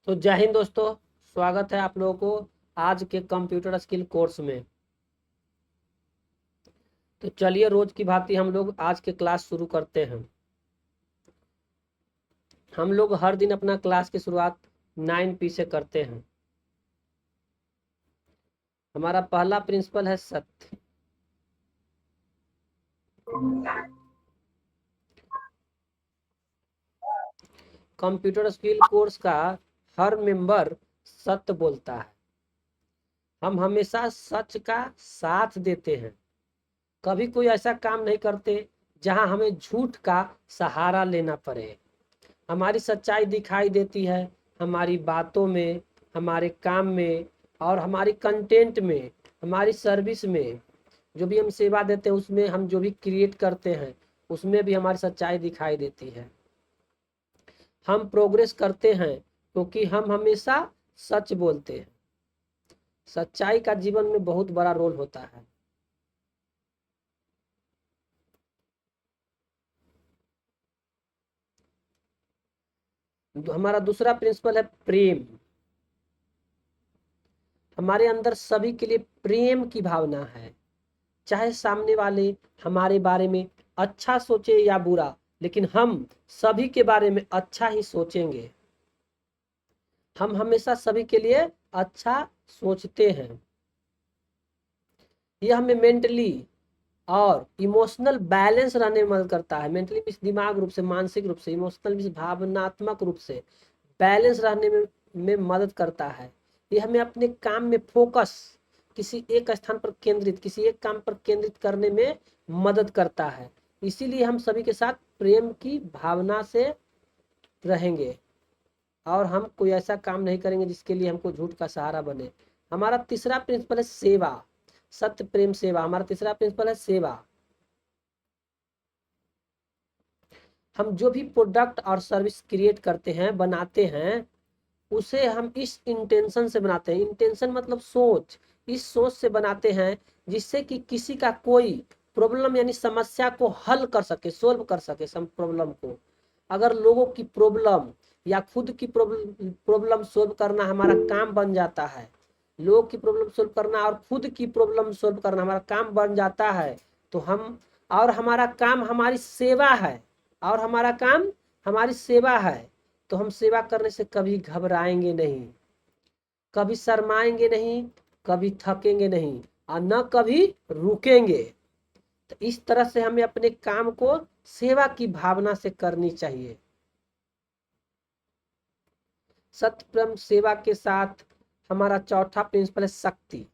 तो जय हिंद दोस्तों, स्वागत है आप लोगों को आज के कंप्यूटर स्किल कोर्स में। तो चलिए रोज की भांति हम लोग आज के क्लास शुरू करते हैं। हम लोग हर दिन अपना क्लास की शुरुआत 9P से करते हैं। हमारा पहला प्रिंसिपल है सत्य। कंप्यूटर स्किल कोर्स का हर मेंबर सत्य बोलता है। हम हमेशा सच का साथ देते हैं। कभी कोई ऐसा काम नहीं करते जहां हमें झूठ का सहारा लेना पड़े। हमारी सच्चाई दिखाई देती है हमारी बातों में, हमारे काम में और हमारी कंटेंट में, हमारी सर्विस में। जो भी हम सेवा देते हैं उसमें, हम जो भी क्रिएट करते हैं उसमें भी हमारी सच्चाई दिखाई देती है। हम प्रोग्रेस करते हैं क्योंकि हम हमेशा सच बोलते हैं। सच्चाई का जीवन में बहुत बड़ा रोल होता है। हमारा दूसरा प्रिंसिपल है प्रेम। हमारे अंदर सभी के लिए प्रेम की भावना है। चाहे सामने वाले हमारे बारे में अच्छा सोचे या बुरा, लेकिन हम सभी के बारे में अच्छा ही सोचेंगे। हम हमेशा सभी के लिए अच्छा सोचते हैं। यह हमें मेंटली और इमोशनल बैलेंस रहने में मदद करता है। मेंटली मीन्स दिमाग रूप से, मानसिक रूप से, इमोशनल मीन्स भावनात्मक रूप से बैलेंस रहने में मदद करता है। ये हमें अपने काम में फोकस, किसी एक स्थान पर केंद्रित, किसी एक काम पर केंद्रित करने में मदद करता है। इसीलिए हम सभी के साथ प्रेम की भावना से रहेंगे और हम कोई ऐसा काम नहीं करेंगे जिसके लिए हमको झूठ का सहारा बने। हमारा तीसरा प्रिंसिपल है सेवा। सत्य प्रेम सेवा। हमारा तीसरा प्रिंसिपल है सेवा। हम जो भी प्रोडक्ट और सर्विस क्रिएट करते हैं, बनाते हैं, उसे हम इस इंटेंशन से बनाते हैं। इंटेंशन मतलब सोच। इस सोच से बनाते हैं जिससे कि किसी का कोई प्रॉब्लम यानी समस्या को हल कर सके, सोल्व कर सके सम प्रॉब्लम को। अगर लोगों की प्रॉब्लम या खुद की प्रॉब्लम सोल्व करना हमारा काम बन जाता है, लोगों की प्रॉब्लम सोल्व करना और खुद की प्रॉब्लम सोल्व करना हमारा काम बन जाता है, तो हम, और हमारा काम हमारी सेवा है, और हमारा काम हमारी सेवा है, तो हम सेवा करने से कभी घबराएंगे नहीं, कभी शर्माएंगे नहीं, कभी थकेंगे नहीं और न कभी रुकेंगे। तो इस तरह से हमें अपने काम को सेवा की भावना से करनी चाहिए। सत्य प्रेम सेवा के साथ हमारा चौथा प्रिंसिपल है शक्ति।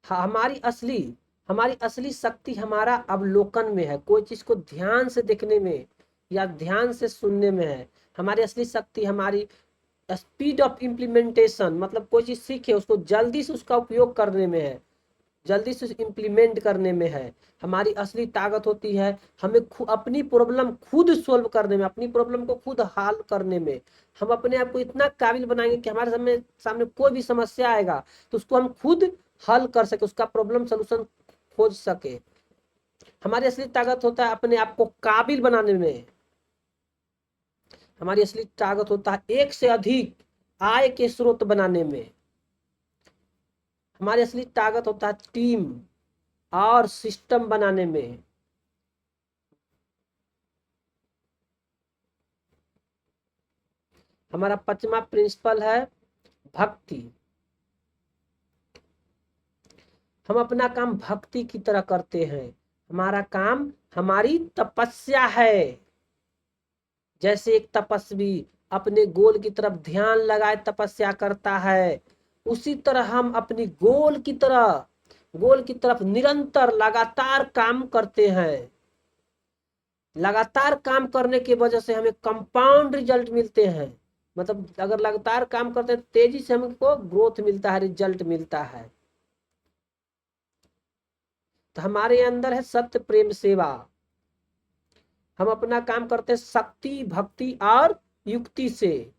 हमारी असली शक्ति हमारा अवलोकन में है। कोई चीज को ध्यान से देखने में या ध्यान से सुनने में है। हमारी असली शक्ति हमारी स्पीड ऑफ इम्प्लीमेंटेशन, मतलब कोई चीज सीखे उसको जल्दी से उसका उपयोग करने में है, जल्दी से इम्प्लीमेंट करने में है। हमारी असली ताकत होती है हमें अपनी प्रॉब्लम खुद सोल्व करने में, अपनी प्रॉब्लम को खुद हल करने में। हम अपने आप को इतना काबिल बनाएंगे कि हमारे सामने कोई भी समस्या आएगा तो उसको हम खुद हल कर सके, उसका प्रॉब्लम सोल्यूशन खोज सके। हमारी असली ताकत होता है अपने आप को काबिल बनाने में। हमारी असली ताकत होता है एक से अधिक आय के स्रोत बनाने में। हमारी असली ताकत होता है टीम और सिस्टम बनाने में। हमारा पांचवा प्रिंसिपल है भक्ति। हम अपना काम भक्ति की तरह करते हैं। हमारा काम हमारी तपस्या है। जैसे एक तपस्वी अपने गोल की तरफ ध्यान लगाए तपस्या करता है, उसी तरह हम अपनी गोल की तरफ निरंतर लगातार काम करते हैं। लगातार काम करने की वजह से हमें कंपाउंड रिजल्ट मिलते हैं। मतलब अगर लगातार काम करते हैं तेजी से हमको ग्रोथ मिलता है, रिजल्ट मिलता है। तो हमारे अंदर है सत्य प्रेम सेवा। हम अपना काम करते हैं शक्ति, भक्ति और युक्ति से।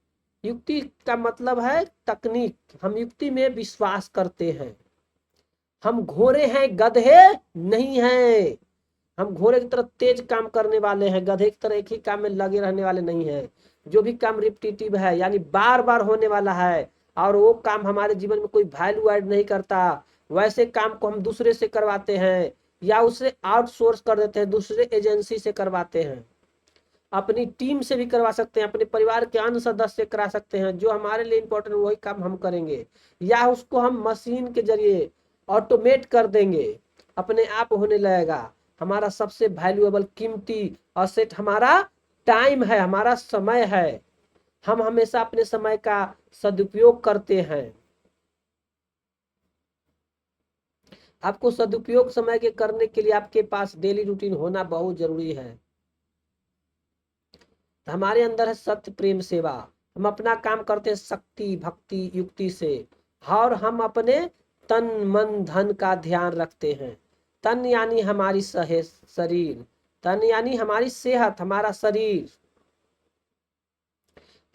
युक्ति का मतलब है तकनीक। हम युक्ति में विश्वास करते हैं। हम घोड़े हैं, गधे नहीं हैं। हम घोड़े की तरह तेज काम करने वाले हैं, गधे की तरह एक ही काम में लगे रहने वाले नहीं हैं। जो भी काम रिपीटिटिव है यानी बार बार होने वाला है और वो काम हमारे जीवन में कोई वैल्यू ऐड नहीं करता, वैसे काम को हम दूसरे से करवाते हैं या उसे आउटसोर्स कर देते हैं, दूसरे एजेंसी से करवाते हैं। अपनी टीम से भी करवा सकते हैं, अपने परिवार के अन्य सदस्य से करा सकते हैं। जो हमारे लिए इंपॉर्टेंट वही काम हम करेंगे या उसको हम मशीन के जरिए ऑटोमेट कर देंगे, अपने आप होने लगेगा। हमारा सबसे वैल्यूएबल कीमती असेट हमारा टाइम है, हमारा समय है। हम हमेशा अपने समय का सदुपयोग करते हैं। आपको सदुपयोग समय के करने के लिए आपके पास डेली रूटीन होना बहुत जरूरी है। हमारे अंदर है सत्य प्रेम सेवा, हम अपना काम करते हैं शक्ति भक्ति युक्ति से और हम अपने तन मन धन का ध्यान रखते हैं। तन यानी हमारी शरीर, तन यानी हमारी सेहत, हमारा शरीर।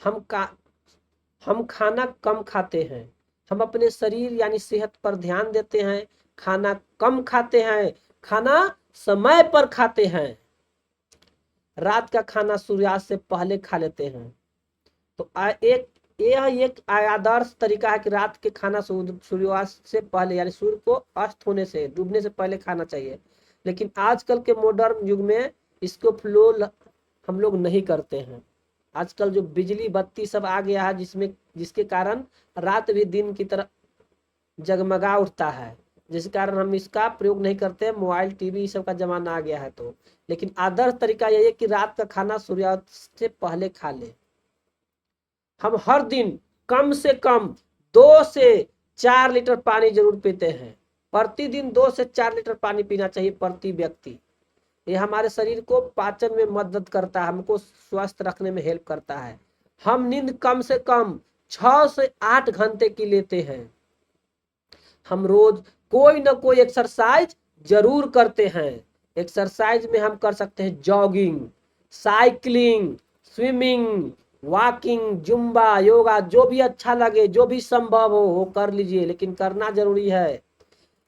हम खाना कम खाते हैं, हम अपने शरीर यानी सेहत पर ध्यान देते हैं। खाना कम खाते हैं, खाना समय पर खाते हैं। रात का खाना सूर्यास्त से पहले खा लेते हैं। तो यह एक आदर्श तरीका है कि रात के खाना सूर्यास्त से पहले यानी सूर्य को अस्त होने से डूबने से पहले खाना चाहिए। लेकिन आजकल के मॉडर्न युग में इसको फ्लो हम लोग नहीं करते हैं। आजकल जो बिजली बत्ती सब आ गया है जिसके कारण रात भी दिन की तरह जगमगा उठता है, जिस कारण हम इसका प्रयोग नहीं करते। मोबाइल टीवी सब का जमाना आ गया है तो, लेकिन आदर्श तरीका यही है कि रात का खाना सूर्यास्त से पहले खा ले। हम हर दिन कम से कम 2 से 4 लीटर पानी जरूर पीते हैं। प्रतिदिन 2 से 4 लीटर पानी पीना चाहिए प्रति व्यक्ति। ये हमारे शरीर को पाचन में मदद करता है, हमको स्वस्थ रखने में हेल्प करता है। हम नींद कम से कम 6 से 8 घंटे की लेते हैं। हम रोज कोई ना कोई एक्सरसाइज जरूर करते हैं। एक्सरसाइज में हम कर सकते हैं jogging, cycling, swimming, walking, Zumba, yoga, जो भी अच्छा लगे, जो भी संभव हो वो कर लीजिए, लेकिन करना जरूरी है।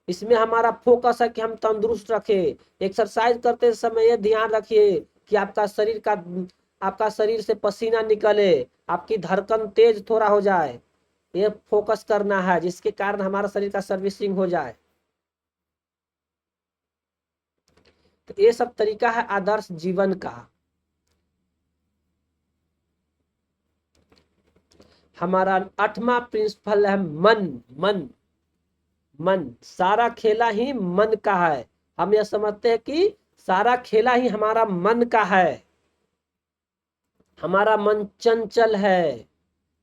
इसमें हमारा फोकस है कि हम तंदुरुस्त रखें। एक्सरसाइज करते समय ये ध्यान रखिए कि आपका शरीर से पसीना निकले, आपकी धड़कन तेज थोड़ा हो जाए। ये फोकस करना है जिसके कारण हमारा शरीर का सर्विसिंग हो जाए। तो ये सब तरीका है आदर्श जीवन का। हमारा 8वां प्रिंसिपल है मन। मन मन सारा खेला ही मन का है। हम यह समझते हैं कि सारा खेला ही हमारा मन का है। हमारा मन चंचल है,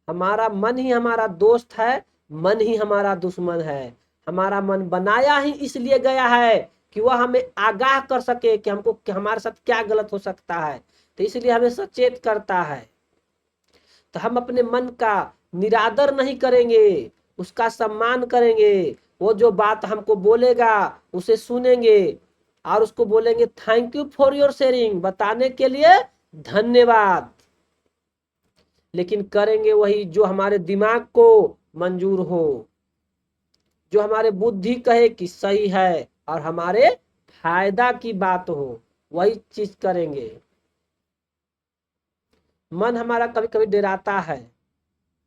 हमारा मन ही हमारा दोस्त है, मन ही हमारा दुश्मन है। हमारा मन बनाया ही इसलिए गया है कि वह हमें आगाह कर सके कि हमको हमारे साथ क्या गलत हो सकता है, तो इसलिए हमें सचेत करता है। तो हम अपने मन का निरादर नहीं करेंगे, उसका सम्मान करेंगे। वो जो बात हमको बोलेगा उसे सुनेंगे और उसको बोलेंगे thank you for your sharing, बताने के लिए धन्यवाद। लेकिन करेंगे वही जो हमारे दिमाग को मंजूर हो, जो हमारे बुद्धि कहे कि सही है और हमारे फायदा की बात हो, वही चीज करेंगे। मन हमारा कभी कभी डराता है,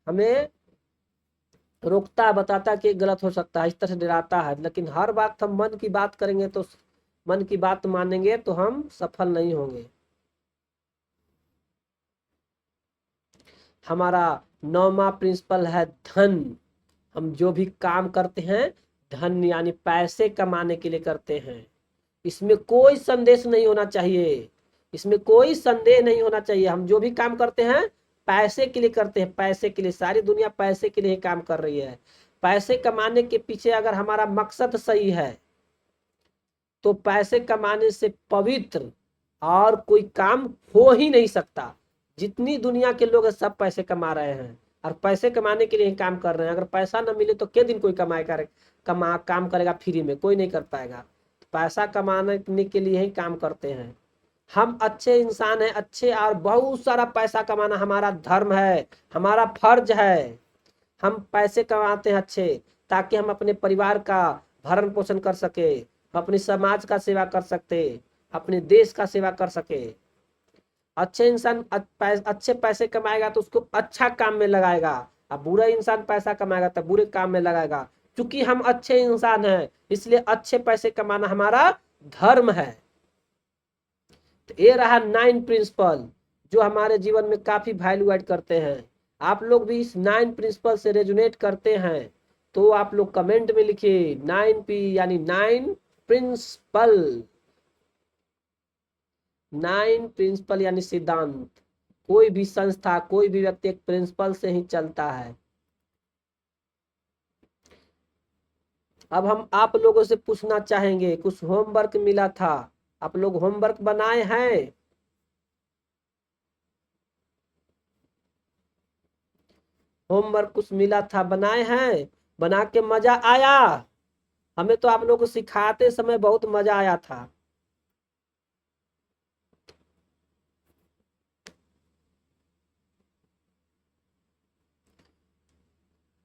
हमें रोकता है, बताता है कि गलत हो सकता है, इस तरह से डराता है। लेकिन हर बात हम मन की बात करेंगे तो मन की बात मानेंगे तो हम सफल नहीं होंगे। हमारा 9वां प्रिंसिपल है धन। हम जो भी काम करते हैं धन यानी पैसे कमाने के लिए करते हैं। इसमें कोई संदेश नहीं होना चाहिए, इसमें कोई संदेह नहीं होना चाहिए। हम जो भी काम करते हैं पैसे के लिए करते हैं, पैसे के लिए। सारी दुनिया पैसे के लिए ही काम कर रही है। पैसे कमाने के पीछे अगर हमारा मकसद सही है तो पैसे कमाने से पवित्र और कोई काम हो ही नहीं सकता। जितनी दुनिया के लोग हैं सब पैसे कमा रहे हैं और पैसे कमाने के लिए ही काम कर रहे हैं। अगर पैसा ना मिले तो क्या दिन कोई काम करेगा फ्री में? कोई नहीं कर पाएगा। पैसा कमाने के लिए ही काम करते हैं। हम अच्छे इंसान हैं, अच्छे, और बहुत सारा पैसा कमाना हमारा धर्म है, हमारा फर्ज है। हम पैसे कमाते हैं अच्छे ताकि हम अपने परिवार का भरण पोषण कर सके, अपने समाज का सेवा कर सकते, अपने देश का सेवा कर सके। अच्छे इंसान अच्छे पैसे कमाएगा तो उसको अच्छा काम में लगाएगा, अब बुरा इंसान पैसा कमाएगा तो बुरे काम में लगाएगा। क्योंकि हम अच्छे इंसान हैं इसलिए अच्छे पैसे कमाना हमारा धर्म है। तो ये रहा 9 प्रिंसिपल जो हमारे जीवन में काफी वैल्यू ऐड करते हैं। आप लोग भी इस 9 प्रिंसिपल से रेजोनेट करते हैं तो आप लोग कमेंट में लिखिए 9P यानी 9 प्रिंसिपल। 9 प्रिंसिपल यानी सिद्धांत। कोई भी संस्था कोई भी व्यक्ति एक प्रिंसिपल से ही चलता है। अब हम आप लोगों से पूछना चाहेंगे, कुछ होमवर्क मिला था, आप लोग होमवर्क बनाए हैं? होमवर्क कुछ मिला था बनाए हैं? बना के मजा आया? हमें तो आप लोगों को सिखाते समय बहुत मजा आया था।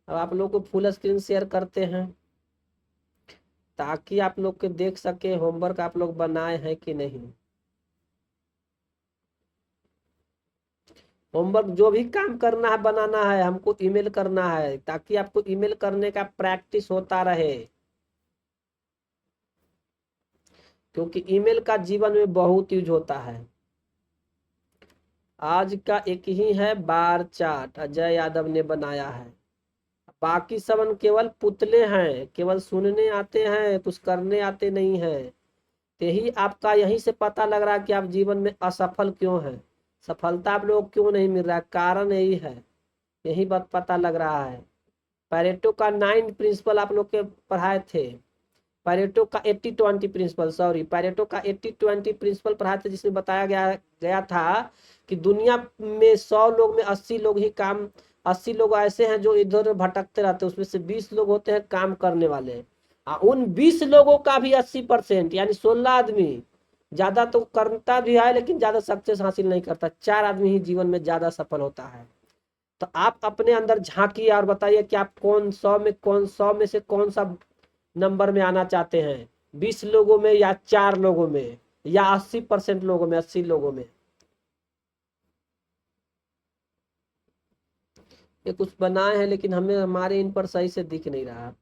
अब आप लोग को फुल स्क्रीन शेयर करते हैं ताकि आप लोग के देख सके होमवर्क आप लोग बनाए हैं कि नहीं। होमवर्क जो भी काम करना है बनाना है हमको ईमेल करना है ताकि आपको ईमेल करने का प्रैक्टिस होता रहे, क्योंकि ईमेल का जीवन में बहुत यूज होता है। आज का एक ही है बार चार्ट, अजय यादव ने बनाया है। बाकी सबन केवल पुतले हैं, केवल सुनने आते हैं कुछ करने आते नहीं हैं। यही आपका यहीं से पता लग रहा है कि आप जीवन में असफल क्यों हैं, सफलता आप लोग क्यों नहीं मिल रहा है, कारण यही है, यही बात पता लग रहा है। पैरेटो का 9 प्रिंसिपल आप लोग के पढ़ाए थे, पैरेटो का 80-20 प्रिंसिपल, सॉरी पैरेटो का 80-20 प्रिंसिपल पढ़ाए थे, जिसमें बताया गया था कि दुनिया में 100 लोग में 80 लोग ही काम, 80 लोग ऐसे हैं जो इधर उधर भटकते रहते हैं, उसमें से 20 लोग होते हैं काम करने वाले। उन 20 लोगों का भी 80% यानी 16 आदमी ज्यादा तो करता भी है लेकिन ज्यादा सक्सेस हासिल नहीं करता, 4 आदमी ही जीवन में ज्यादा सफल होता है। तो आप अपने अंदर झांकिए और बताइए कि आप कौन 100 में से कौन सा नंबर में आना चाहते हैं, 20 लोगों में या 4 लोगों में या 80% लोगों में, 80 लोगों में। ये कुछ बनाए हैं लेकिन हमें हमारे इन पर सही से दिख नहीं रहा।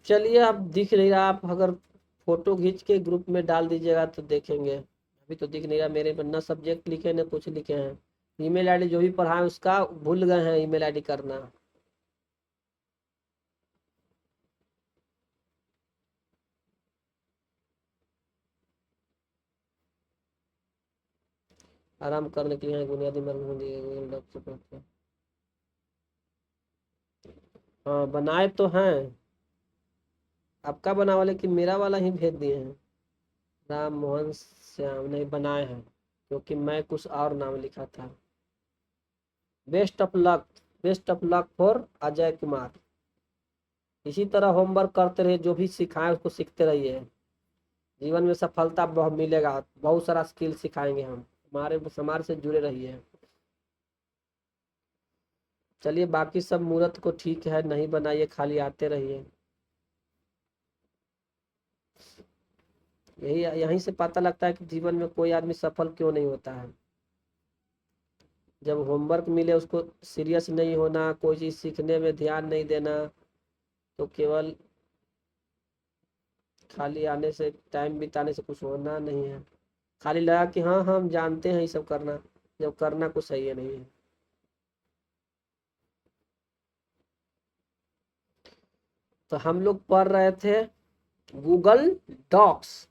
चलिए अब दिख नहीं रहा, आप अगर फोटो खींच के ग्रुप में डाल दीजिएगा तो देखेंगे। अभी तो दिख नहीं रहा मेरे पर, ना सब्जेक्ट लिखे ना कुछ लिखे हैं। ईमेल आईडी जो भी पढ़ा है उसका भूल गए हैं ईमेल आईडी करना। आराम करने के लिए बुनियादी मर्म। हाँ बनाए तो हैं, आपका बना वाले कि मेरा वाला ही भेज दिए हैं। राम मोहन श्याम नहीं बनाए हैं क्योंकि मैं कुछ और नाम लिखा था। Best of luck, best of luck for Ajay Kumar. इसी तरह होमवर्क करते रहिए, जो भी सिखाएं उसको सीखते रहिए, जीवन में सफलता बहुत मिलेगा, बहुत सारा स्किल सिखाएंगे हम, हमारे समाज से जुड़े रहिए। चलिए बाकी सब मुहूर्त को ठीक है नहीं बनाइए, खाली आते रहिए। यही यहीं से पता लगता है कि जीवन में कोई आदमी सफल क्यों नहीं होता है। जब होमवर्क मिले उसको सीरियस नहीं होना, कोई चीज सीखने में ध्यान नहीं देना, तो केवल खाली आने से टाइम बिताने से कुछ होना नहीं है। खाली लगा कि हाँ हम जानते हैं ये सब करना, जब करना कुछ सही है नहीं है। तो हम लोग पढ़ रहे थे Google Docs.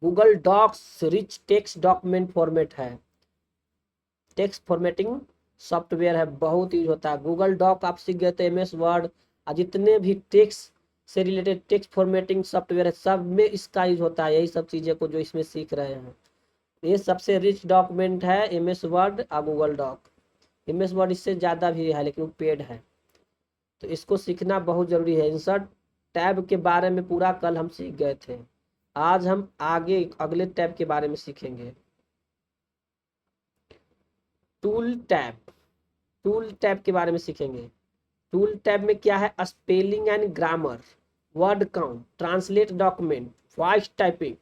Google Docs rich text document format है, टेक्स्ट फॉर्मेटिंग सॉफ्टवेयर है, बहुत यूज होता है। गूगल डॉक आप सीख गए तो MS वर्ड और जितने भी टेक्स्ट से रिलेटेड टेक्स्ट फॉर्मेटिंग सॉफ्टवेयर है सब में इसका यूज होता है, यही सब चीजें को जो इसमें सीख रहे हैं। ये सबसे रिच डॉक्यूमेंट है MS वर्ड और गूगल डॉक। MS वर्ड इससे ज़्यादा भी है लेकिन वो पेड है, तो इसको सीखना बहुत ज़रूरी है। इंसर्ट टैब के बारे में पूरा कल हम सीख गए थे, आज हम आगे अगले टैब के बारे में सीखेंगे। टूल टैब, टूल टैब के बारे में सीखेंगे। टूल टैब में क्या है, spelling and grammar, word count, translate document, voice typing,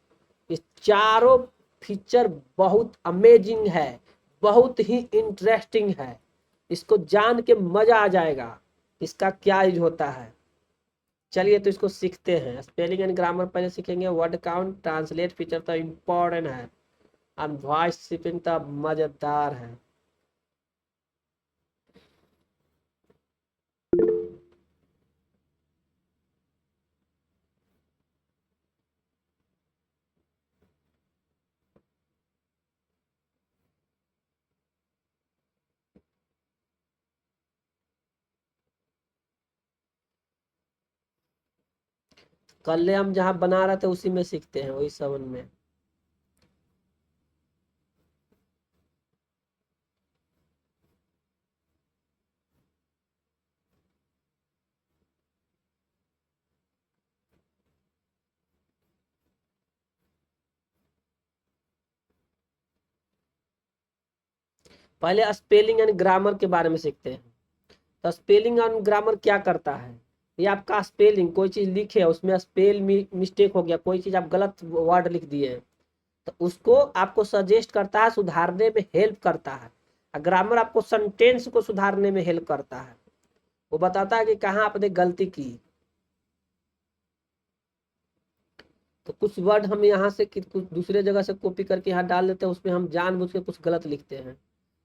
ये चारों फीचर बहुत अमेजिंग है, बहुत ही इंटरेस्टिंग है। इसको जान के मजा आ जाएगा इसका क्या यूज होता है। चलिए तो इसको सीखते हैं। स्पेलिंग एंड ग्रामर पहले सीखेंगे, वर्ड काउंट, ट्रांसलेट फीचर तो इम्पोर्टेंट है, और वॉइस टाइपिंग तो मजेदार है। कल हम जहाँ बना रहे थे उसी में सीखते हैं, वही समझ में। पहले स्पेलिंग एंड ग्रामर के बारे में सीखते हैं। तो स्पेलिंग एंड ग्रामर क्या करता है, ये आपका स्पेलिंग, कोई चीज लिखे उसमें स्पेल मिस्टेक हो गया, कोई चीज आप गलत वर्ड लिख दिए हैं, तो उसको आपको सजेस्ट करता है, सुधारने में हेल्प करता है। ग्रामर आपको सेंटेंस को सुधारने में हेल्प करता है, वो बताता है कि कहाँ आपने गलती की। तो कुछ वर्ड हम यहाँ से कुछ दूसरे जगह से कॉपी करके यहाँ डाल देते हैं, उसमें हम जानबूझ के कुछ गलत लिखते हैं,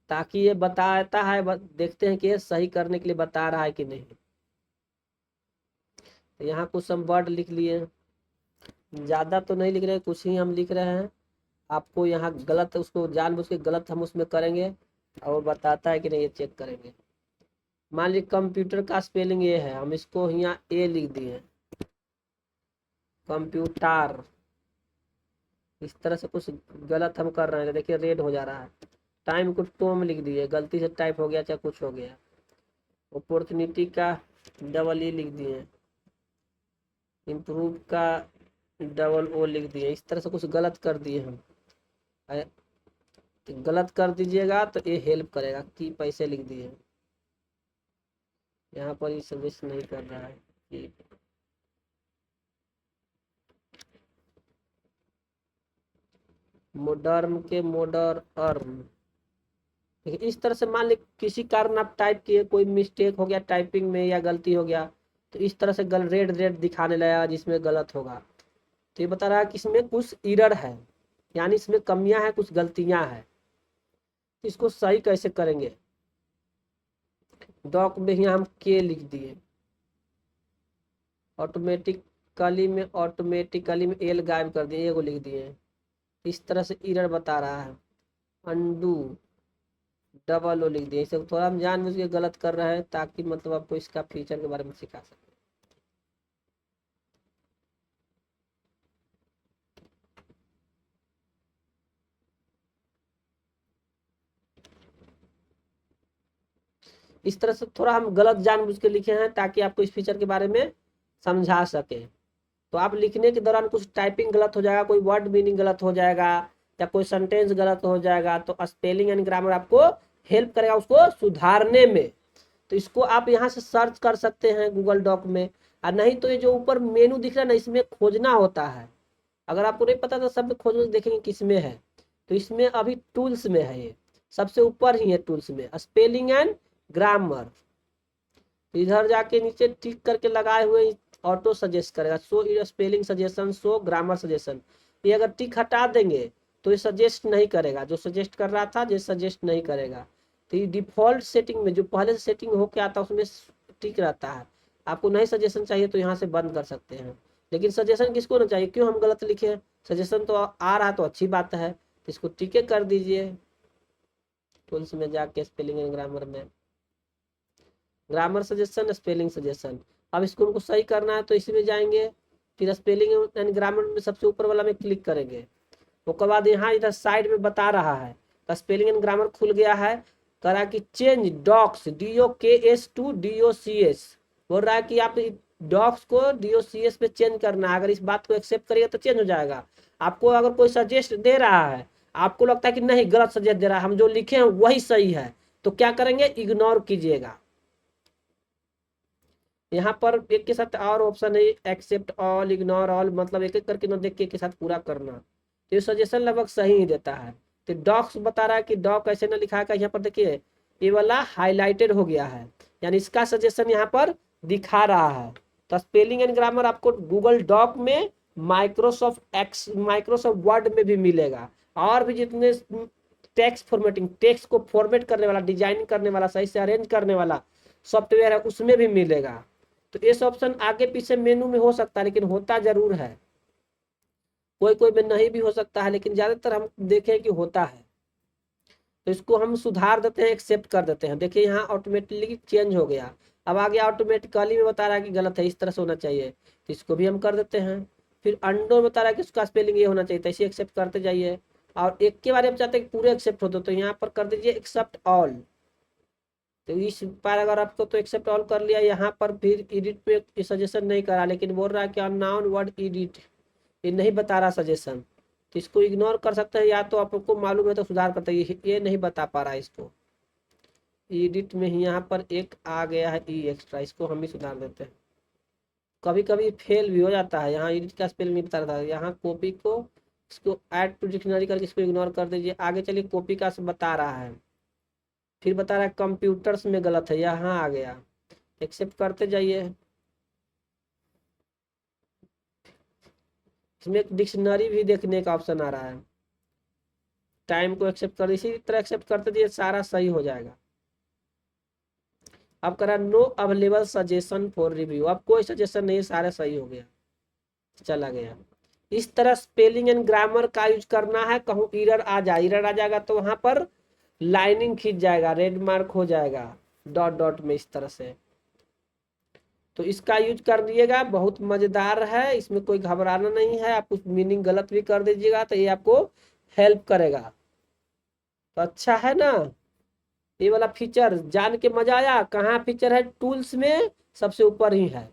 ताकि ये बताता है, देखते हैं कि ये सही करने के लिए बता रहा है कि नहीं। तो यहाँ कुछ हम वर्ड लिख लिए, ज़्यादा तो नहीं लिख रहे, कुछ ही हम लिख रहे हैं। आपको यहाँ गलत, उसको जानबूझ के गलत हम उसमें करेंगे, और बताता है कि नहीं, ये चेक करेंगे। मान लीजिए कंप्यूटर का स्पेलिंग ये है, हम इसको यहाँ ए लिख दिए, कंप्यूटर। इस तरह से कुछ गलत हम कर रहे हैं, देखिए रेड हो जा रहा है। टाइम को टोम लिख दिए, गलती से टाइप हो गया, चाहे कुछ हो गया। अपॉर्चुनिटी का डबल ई लिख दिए, इम्प्रूव का डबल ओ लिख दिए। इस तरह से कुछ गलत कर दिए हम, तो गलत कर दीजिएगा तो ये हेल्प करेगा कि पैसे लिख दिए। यहाँ पर ये सर्विस नहीं कर रहा है कि मॉडर्न के मॉडर्न। इस तरह से मान ली किसी कारण आप टाइप किए, कोई मिस्टेक हो गया टाइपिंग में या गलती हो गया, तो इस तरह से रेड रेड दिखाने लगा जिसमें गलत होगा। तो ये बता रहा है कि इसमें कुछ एरर है, यानी इसमें कमियां हैं, कुछ गलतियां हैं। इसको सही कैसे करेंगे, डॉक में यहाँ हम के लिख दिए, ऑटोमेटिकली में एल गायब कर दिए, एगो लिख दिए। इस तरह से एरर बता रहा है, अंडू डबल ओ लिख दिए। इसे थोड़ा हम जानबूझ के गलत कर रहे हैं, ताकि मतलब आपको इसका फीचर के बारे में सिखा सके। इस तरह से थोड़ा हम गलत जानबूझ के लिखे हैं, ताकि आपको इस फीचर के बारे में समझा सके। तो आप लिखने के दौरान कुछ टाइपिंग गलत हो जाएगा, कोई वर्ड मीनिंग गलत हो जाएगा, या कोई सेंटेंस गलत हो जाएगा, तो स्पेलिंग एंड ग्रामर आपको हेल्प करेगा उसको सुधारने में। तो इसको आप यहाँ से सर्च कर सकते हैं गूगल डॉक में, और नहीं तो ये जो ऊपर मेनू दिख रहा है ना, इसमें खोजना होता है। अगर आपको नहीं पता तो सब खोज देखेंगे किसमें है। तो इसमें अभी टूल्स में है, ये सबसे ऊपर ही है टूल्स में, स्पेलिंग एंड ग्रामर। इधर जाके नीचे टिक करके लगाए हुए ऑटो सजेस्ट करेगा, show spelling suggestion, show grammar suggestion. ये अगर टिक हटा देंगे तो ये सजेस्ट नहीं करेगा, जो सजेस्ट कर रहा था ये सजेस्ट नहीं करेगा। तो ये डिफॉल्ट सेटिंग में जो पहले से सेटिंग होके आता है उसमें टिक रहता है। आपको नई सजेशन चाहिए तो यहाँ से बंद कर सकते हैं, लेकिन सजेशन किसको ना चाहिए, क्यों हम गलत लिखे। सजेशन तो आ रहा तो अच्छी बात है, तो इसको टिके कर दीजिए। टूल्स में जाके स्पेलिंग एंड ग्रामर में ग्रामर सजेशन, स्पेलिंग सजेशन। अब इसको उनको सही करना है तो इसमें जाएंगे, फिर स्पेलिंग एंड ग्रामर में सबसे ऊपर वाला में क्लिक करेंगे। उसके बाद यहाँ इधर साइड में बता रहा है, स्पेलिंग एंड ग्रामर खुल गया है। करा कि change docs DOKS to DOCS, बोल रहा है कि आप डॉक्स को DOCS पे चेंज करना है। अगर इस बात को एक्सेप्ट करिएगा तो चेंज हो जाएगा। आपको अगर कोई सजेस्ट दे रहा है, आपको लगता है कि नहीं गलत सजेस्ट दे रहा है, हम जो लिखे हैं वही सही है, तो क्या करेंगे, इग्नोर कीजिएगा। यहाँ पर एक के साथ और ऑप्शन है, एक्सेप्ट ऑल, इग्नोर ऑल, मतलब एक एक करके ना देख के एक के साथ पूरा करना। तो ये सजेशन लगभग सही ही देता है। तो डॉक्स बता रहा है कि डॉक ऐसे ना लिखा है, यहाँ पर देखिए ये वाला हाईलाइटेड हो गया है, यानी इसका सजेशन यहाँ पर दिखा रहा है। तो स्पेलिंग एंड ग्रामर आपको गूगल डॉक में, माइक्रोसॉफ्ट वर्ड में भी मिलेगा, और भी जितने टेक्स्ट फॉर्मेटिंग, टेक्स्ट को फॉर्मेट करने वाला, डिजाइन करने वाला, सही से अरेंज करने वाला सॉफ्टवेयर है उसमें भी मिलेगा। तो इस ऑप्शन आगे पीछे मेनू में हो सकता है, लेकिन होता जरूर है, कोई कोई में नहीं भी हो सकता है, लेकिन ज्यादातर हम देखें कि होता है। तो इसको हम सुधार देते हैं, एक्सेप्ट कर देते हैं। देखिए यहाँ ऑटोमेटिकली चेंज हो गया, अब आगे ऑटोमेटिकली में बता रहा है कि गलत है, इस तरह से होना चाहिए, तो इसको भी हम कर देते हैं। फिर अंडो बता रहा है कि उसका स्पेलिंग ये होना चाहिए, तो इसे एक्सेप्ट करते जाइए। और एक के बारे में चाहते हैं कि पूरे एक्सेप्ट हो तो यहाँ पर कर दीजिए एक्सेप्ट ऑल। तो इस पैराग्राफ को तो एक्सेप्ट ऑल कर लिया, यहाँ पर फिर एडिट पे सजेशन नहीं करा, लेकिन बोल रहा है कि अननाउन वर्ड एडिट, ये नहीं बता रहा सजेशन, तो इसको इग्नोर कर सकते हैं, या तो आपको मालूम है तो सुधार करते हैं, ये नहीं बता पा रहा है इसको। एडिट में ही यहाँ पर एक आ गया है ई एक्स्ट्रा, इसको हम भी सुधार देते हैं। कभी कभी फेल भी हो जाता है, यहाँ एडिट का स्पेल नहीं बता रहा था, यहाँ कॉपी को इसको ऐड टू डिक्शनरी करके इसको इग्नोर कर दीजिए। आगे चलिए कॉपी का से बता रहा है, फिर बता रहा है कंप्यूटर्स में गलत है, यहाँ आ गया, एक्सेप्ट करते जाइए। इसमें एक डिक्शनरी भी देखने का ऑप्शन आ रहा है, टाइम को एक्सेप्ट कर, इसी तरह एक्सेप्ट करते जाइए, सारा सही हो जाएगा। अब करा no available suggestion for review, अब कोई सजेशन नहीं, सारा सही हो गया, चला गया। इस तरह स्पेलिंग एंड ग्रामर का यूज करना है, कहूँ एरर आ जाए, एरर आ जाएगा तो वहां पर लाइनिंग खींच जाएगा, रेड मार्क हो जाएगा डॉट डॉट में, इस तरह से। तो इसका यूज कर दिएगा, बहुत मजेदार है, इसमें कोई घबराना नहीं है। आप कुछ मीनिंग गलत भी कर दीजिएगा तो ये आपको हेल्प करेगा। तो अच्छा है ना, ये वाला फीचर जान के मजा आया। कहाँ फीचर है, टूल्स में सबसे ऊपर ही है।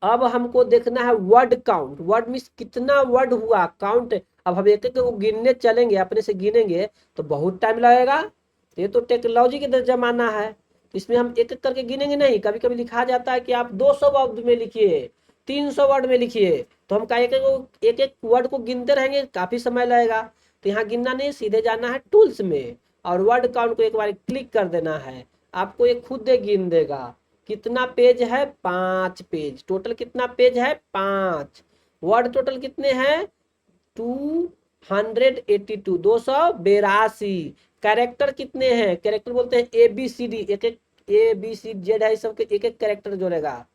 अब हमको देखना है वर्ड काउंट, वर्ड मीन्स कितना वर्ड हुआ, काउंट। अब हम एक एक को गिनने चलेंगे, अपने से गिनेंगे तो बहुत टाइम लगेगा, ये तो टेक्नोलॉजी के जमाना है, इसमें हम एक एक करके गिनेंगे नहीं। कभी कभी लिखा जाता है कि आप 200 वर्ड में लिखिए, 300 वर्ड में लिखिए, तो हम एक एक वर्ड को गिनते रहेंगे, काफी समय लगेगा। तो यहाँ गिनना नहीं, सीधे जाना है टूल्स में, और वर्ड काउंट को एक बार क्लिक कर देना है, आपको ये खुद गिन देगा। कितना पेज है, 5 पेज, टोटल कितना पेज है, 5। वर्ड टोटल कितने हैं, 282, 282। कैरेक्टर कितने हैं, कैरेक्टर बोलते हैं ए बी सी डी, एक एक ए बी सी जेड है, सबके एक एक कैरेक्टर जोड़ेगा।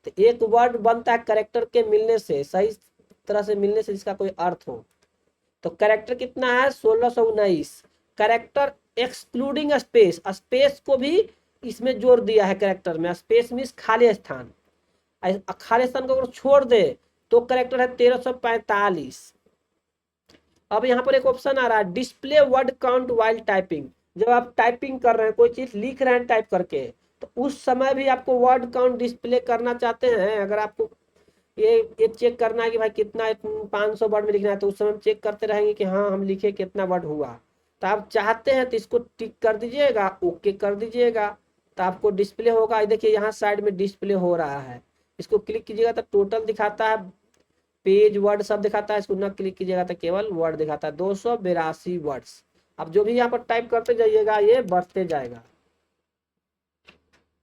तो एक वर्ड बनता है कैरेक्टर के मिलने से, सही तरह से मिलने से, जिसका कोई अर्थ हो। तो कैरेक्टर कितना है, 1619। कैरेक्टर एक्सक्लूडिंग स्पेस, स्पेस को भी इसमें जोड़ दिया है कैरेक्टर में, स्पेस मीन्स खाली स्थान, खाली स्थान को अगर छोड़ दे तो कैरेक्टर है 1345। अब यहाँ पर एक ऑप्शन आ रहा है display word count while typing, जब आप टाइपिंग कर रहे हैं, कोई चीज लिख रहे हैं टाइप करके, तो उस समय भी आपको वर्ड काउंट डिस्प्ले करना चाहते हैं। अगर आपको ये चेक करना है कि भाई कितना 500 वर्ड में लिखना है, तो उस समय हम चेक करते रहेंगे कि हाँ हम लिखे कितना वर्ड हुआ। तो आप चाहते हैं तो इसको टिक कर दीजिएगा, ओके कर दीजिएगा, तो आपको डिस्प्ले होगा। देखिए यहाँ साइड में डिस्प्ले हो रहा है, इसको क्लिक कीजिएगा तो टोटल दिखाता है, पेज वर्ड सब दिखाता है। इसको ना क्लिक कीजिएगा तो केवल वर्ड दिखाता है, 282 वर्ड्स। अब जो भी यहाँ पर टाइप करते जाइएगा ये बढ़ते जाएगा।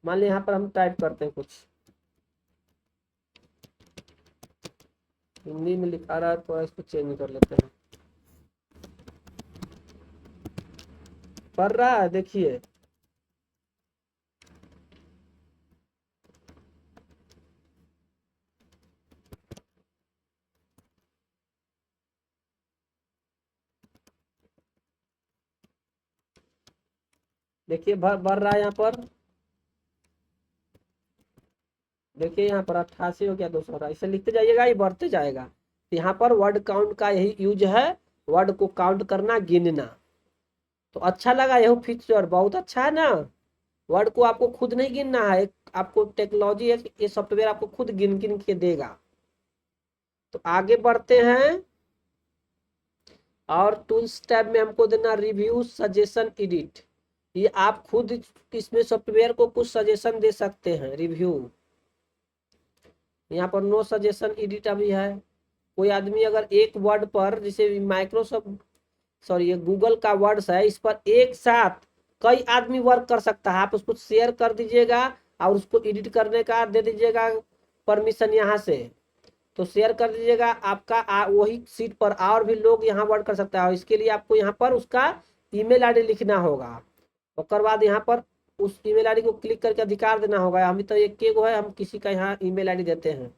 मान लीजिए यहाँ पर हम टाइप करते हैं कुछ, हिंदी में लिखा रहा है तो इसको चेंज कर लेते हैं, पढ़ रहा है देखिए। देखिए भर रहा है यहाँ पर, देखिए यहाँ पर 88 हो गया, 200 हो रहा है, इसे लिखते जाइएगा, ये बढ़ते जाएगा। तो यहाँ पर वर्ड काउंट का यही यूज है, वर्ड को काउंट करना, गिनना। तो अच्छा लगा यह फीचर, बहुत अच्छा है ना। वर्ड को आपको खुद नहीं गिनना है, आपको टेक्नोलॉजी है, ये सॉफ्टवेयर आपको खुद गिन गिन के देगा। तो आगे बढ़ते हैं, और टूल्स टैब में हमको देना रिव्यू, सजेशन, एडिट। ये आप खुद इसमें सॉफ्टवेयर को कुछ सजेशन दे सकते हैं, रिव्यू। यहाँ पर नो सजेशन एडिट अभी है। कोई आदमी अगर एक वर्ड पर, जैसे माइक्रोसॉफ्ट सॉरी ये गूगल का वर्ड्स है, इस पर एक साथ कई आदमी वर्क कर सकता है। आप उसको शेयर कर दीजिएगा और उसको एडिट करने का दे दीजिएगा परमिशन यहाँ से, तो शेयर कर दीजिएगा आपका वही सीट पर और भी लोग यहाँ वर्क कर सकता है। और इसके लिए आपको यहाँ पर उसका ईमेल आईडी लिखना होगा। उसके बाद यहाँ पर उस ईमेल आईडी को क्लिक करके अधिकार देना होगा। हम तो एक के गो है, हम किसी का यहाँ ईमेल आईडी देते हैं।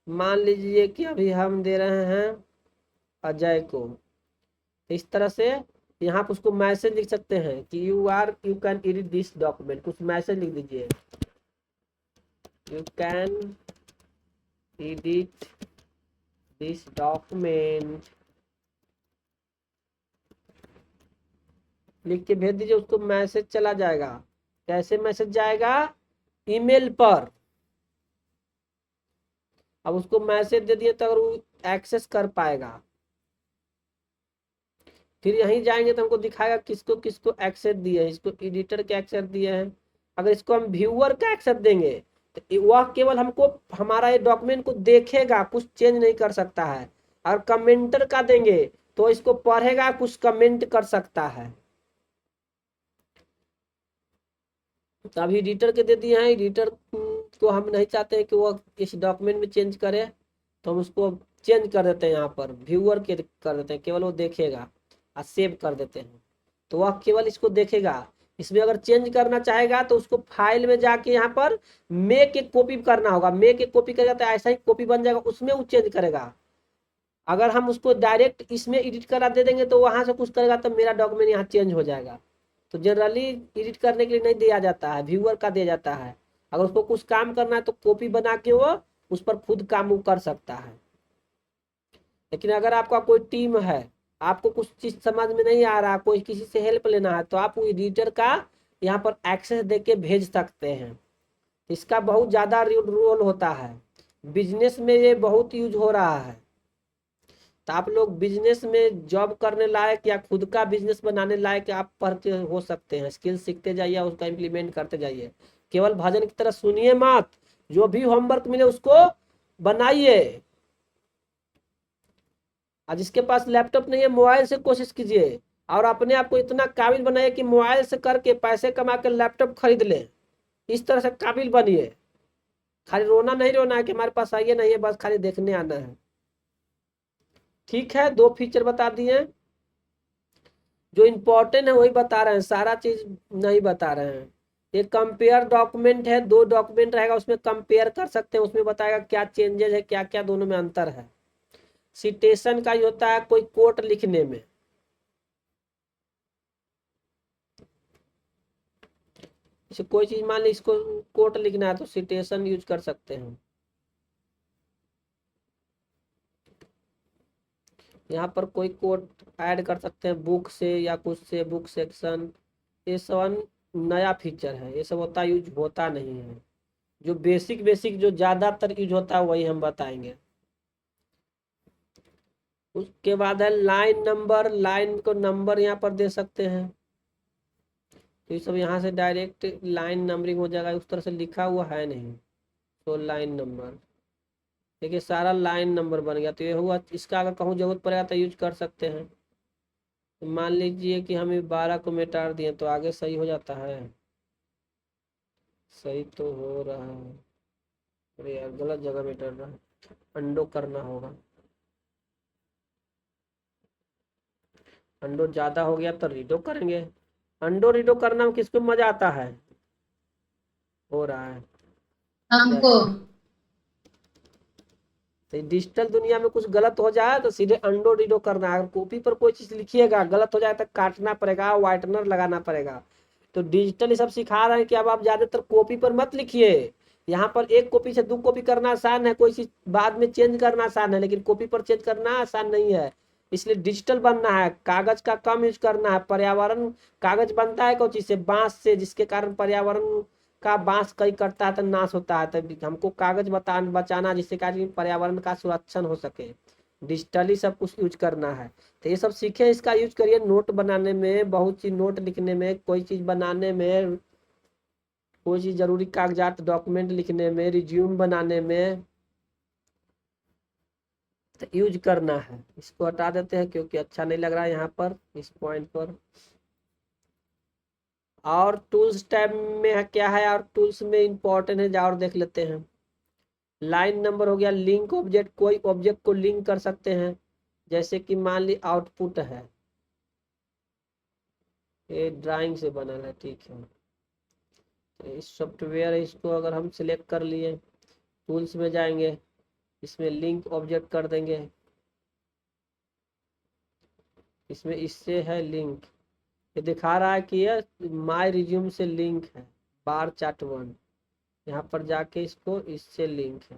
मान लीजिए कि अभी हम दे रहे हैं अजय को। इस तरह से यहाँ पर उसको मैसेज लिख सकते हैं कि you can edit this document, कुछ मैसेज लिख दीजिए, you can edit this document, लिख के भेज दीजिए। उसको मैसेज चला जाएगा। कैसे मैसेज जाएगा? ईमेल पर। अब उसको मैसेज दे दिए तो अगर वो एक्सेस कर पाएगा, फिर यहीं जाएंगे तो हमको दिखाएगा किसको किसको एक्सेस दिए हैं। इसको एडिटर के एक्सेस दिए हैं। अगर इसको हम व्यूअर का एक्सेस देंगे तो वह केवल हमको हमारा ये डॉक्यूमेंट को देखेगा, कुछ चेंज नहीं कर सकता है। और कमेंटर का देंगे तो इसको पढ़ेगा, कुछ कमेंट कर सकता है। तो अभी एडिटर के दे दिए हैं। एडिटर को हम नहीं चाहते हैं कि वो इस डॉक्यूमेंट में चेंज करे, तो हम उसको चेंज कर देते हैं। यहाँ पर व्यूअर के कर देते हैं, केवल वो देखेगा, और सेव कर देते हैं तो वह केवल इसको देखेगा। इसमें अगर चेंज करना चाहेगा तो उसको फाइल में जाके यहाँ पर मेक एक कॉपी करना होगा। मेक एक कॉपी करेगा तो ऐसा ही कॉपी बन जाएगा, उसमें वो चेंज करेगा। अगर हम उसको डायरेक्ट इसमें एडिट करा दे देंगे तो वहां से कुछ करेगा तो मेरा डॉक्यूमेंट यहाँ चेंज हो जाएगा। तो जनरली एडिट करने के लिए नहीं दिया जाता है, व्यूअर का दिया जाता है। अगर उसको कुछ काम करना है तो कॉपी बना के वो उस पर खुद काम कर सकता है। लेकिन अगर आपका कोई टीम है, आपको कुछ चीज समझ में नहीं आ रहा, कोई किसी से हेल्प लेना है, तो आप वो एडिटर का यहाँ पर एक्सेस दे के भेज सकते हैं। इसका बहुत ज्यादा रोल होता है। बिजनेस में ये बहुत यूज हो रहा है। तो आप लोग बिजनेस में जॉब करने लायक या खुद का बिजनेस बनाने लायक आप पढ़ते हो सकते हैं। स्किल सीखते जाइए, उसका इम्प्लीमेंट करते जाइए। केवल भजन की तरह सुनिए मत, जो भी होमवर्क मिले उसको बनाइए। और जिसके पास लैपटॉप नहीं है, मोबाइल से कोशिश कीजिए। और अपने आप को इतना काबिल बनाइए कि मोबाइल से करके पैसे कमा के लैपटॉप खरीद ले। इस तरह से काबिल बनिए। खाली रोना नहीं रोना है कि हमारे पास आइए, नहीं है, बस खाली देखने आना है। ठीक है, 2 फीचर बता दिए। जो इम्पोर्टेंट है वही बता रहे हैं, सारा चीज नहीं बता रहे हैं। ये कंपेयर डॉक्यूमेंट है, 2 डॉक्यूमेंट रहेगा, उसमें कंपेयर कर सकते हैं। उसमें बताएगा क्या चेंजेस है, क्या क्या दोनों में अंतर है। सिटेशन का ही होता है कोई कोट लिखने में। जैसे कोई चीज मान ली इसको कोट लिखना है तो सिटेशन यूज कर सकते हैं। यहाँ पर कोई कोट ऐड कर सकते हैं बुक से या कुछ से, बुक सेक्शन। ये सब नया फीचर है, ये सब होता यूज होता नहीं है। जो बेसिक बेसिक जो ज्यादातर यूज होता है वही हम बताएंगे। उसके बाद है लाइन नंबर। लाइन को नंबर यहाँ पर दे सकते हैं, तो ये सब यहाँ से डायरेक्ट लाइन नंबरिंग हो जाएगा। उस तरह से लिखा हुआ है नहीं, तो लाइन नंबर देखिए, सारा लाइन नंबर बन गया। तो ये हुआ, इसका अगर कहूँ जरूरत पड़ेगा तो यूज कर सकते हैं। तो मान लीजिए कि हमें 12 को मिटा दिए तो आगे सही हो जाता है। सही तो हो रहा है, अरे यार गलत जगह में डर रहा है, अंडो करना होगा। अंडो ज्यादा हो गया तो रीडो करेंगे। अंडो रीडो करना में किसको मजा आता है? हो रहा है हमको। तो डिजिटल दुनिया में कुछ गलत हो जाए तो सीधे अंडो रीडो करना है। अगर कॉपी पर कोई चीज लिखिएगा गलत हो जाए तो काटना पड़ेगा, व्हाइटनर लगाना पड़ेगा। तो डिजिटल सब सिखा रहे हैं कि अब आप ज्यादातर कॉपी पर मत लिखिए। यहाँ पर एक कॉपी से 2 कॉपी करना आसान है, कोई चीज बाद में चेंज करना आसान है, लेकिन कॉपी पर चेंज करना आसान नहीं है। इसलिए डिजिटल बनना है, कागज का कम यूज करना है। पर्यावरण, कागज बनता है कोई चीज से, बांस से, जिसके कारण पर्यावरण का बांस कई कटता है तो नाश होता है। तो हमको कागज बचाना जिससे कारण पर्यावरण का सुरक्षण हो सके। डिजिटली सब कुछ यूज करना है। तो ये सब सीखे, इसका यूज करिए नोट बनाने में, बहुत चीज नोट लिखने में, कोई चीज बनाने में, कोई चीज जरूरी कागजात डॉक्यूमेंट लिखने में, रिज्यूम बनाने में, तो यूज करना है। इसको हटा देते हैं क्योंकि अच्छा नहीं लग रहा है यहाँ पर, इस पॉइंट पर। और टूल्स टैब में है क्या है, और टूल्स में इंपॉर्टेंट है, और देख लेते हैं। लाइन नंबर हो गया, लिंक ऑब्जेक्ट, कोई ऑब्जेक्ट को लिंक कर सकते हैं, जैसे कि मान ली आउटपुट है, ये ड्राइंग से बना है, ठीक है। तो इस सॉफ्टवेयर है, इसको अगर हम सिलेक्ट कर लिए, टूल्स में जाएंगे, इसमें लिंक ऑब्जेक्ट कर देंगे, इसमें इससे है लिंक, ये दिखा रहा है कि ये माय रिज्यूम से लिंक है, बार चार्ट 1, यहाँ पर जाके इसको इससे लिंक है।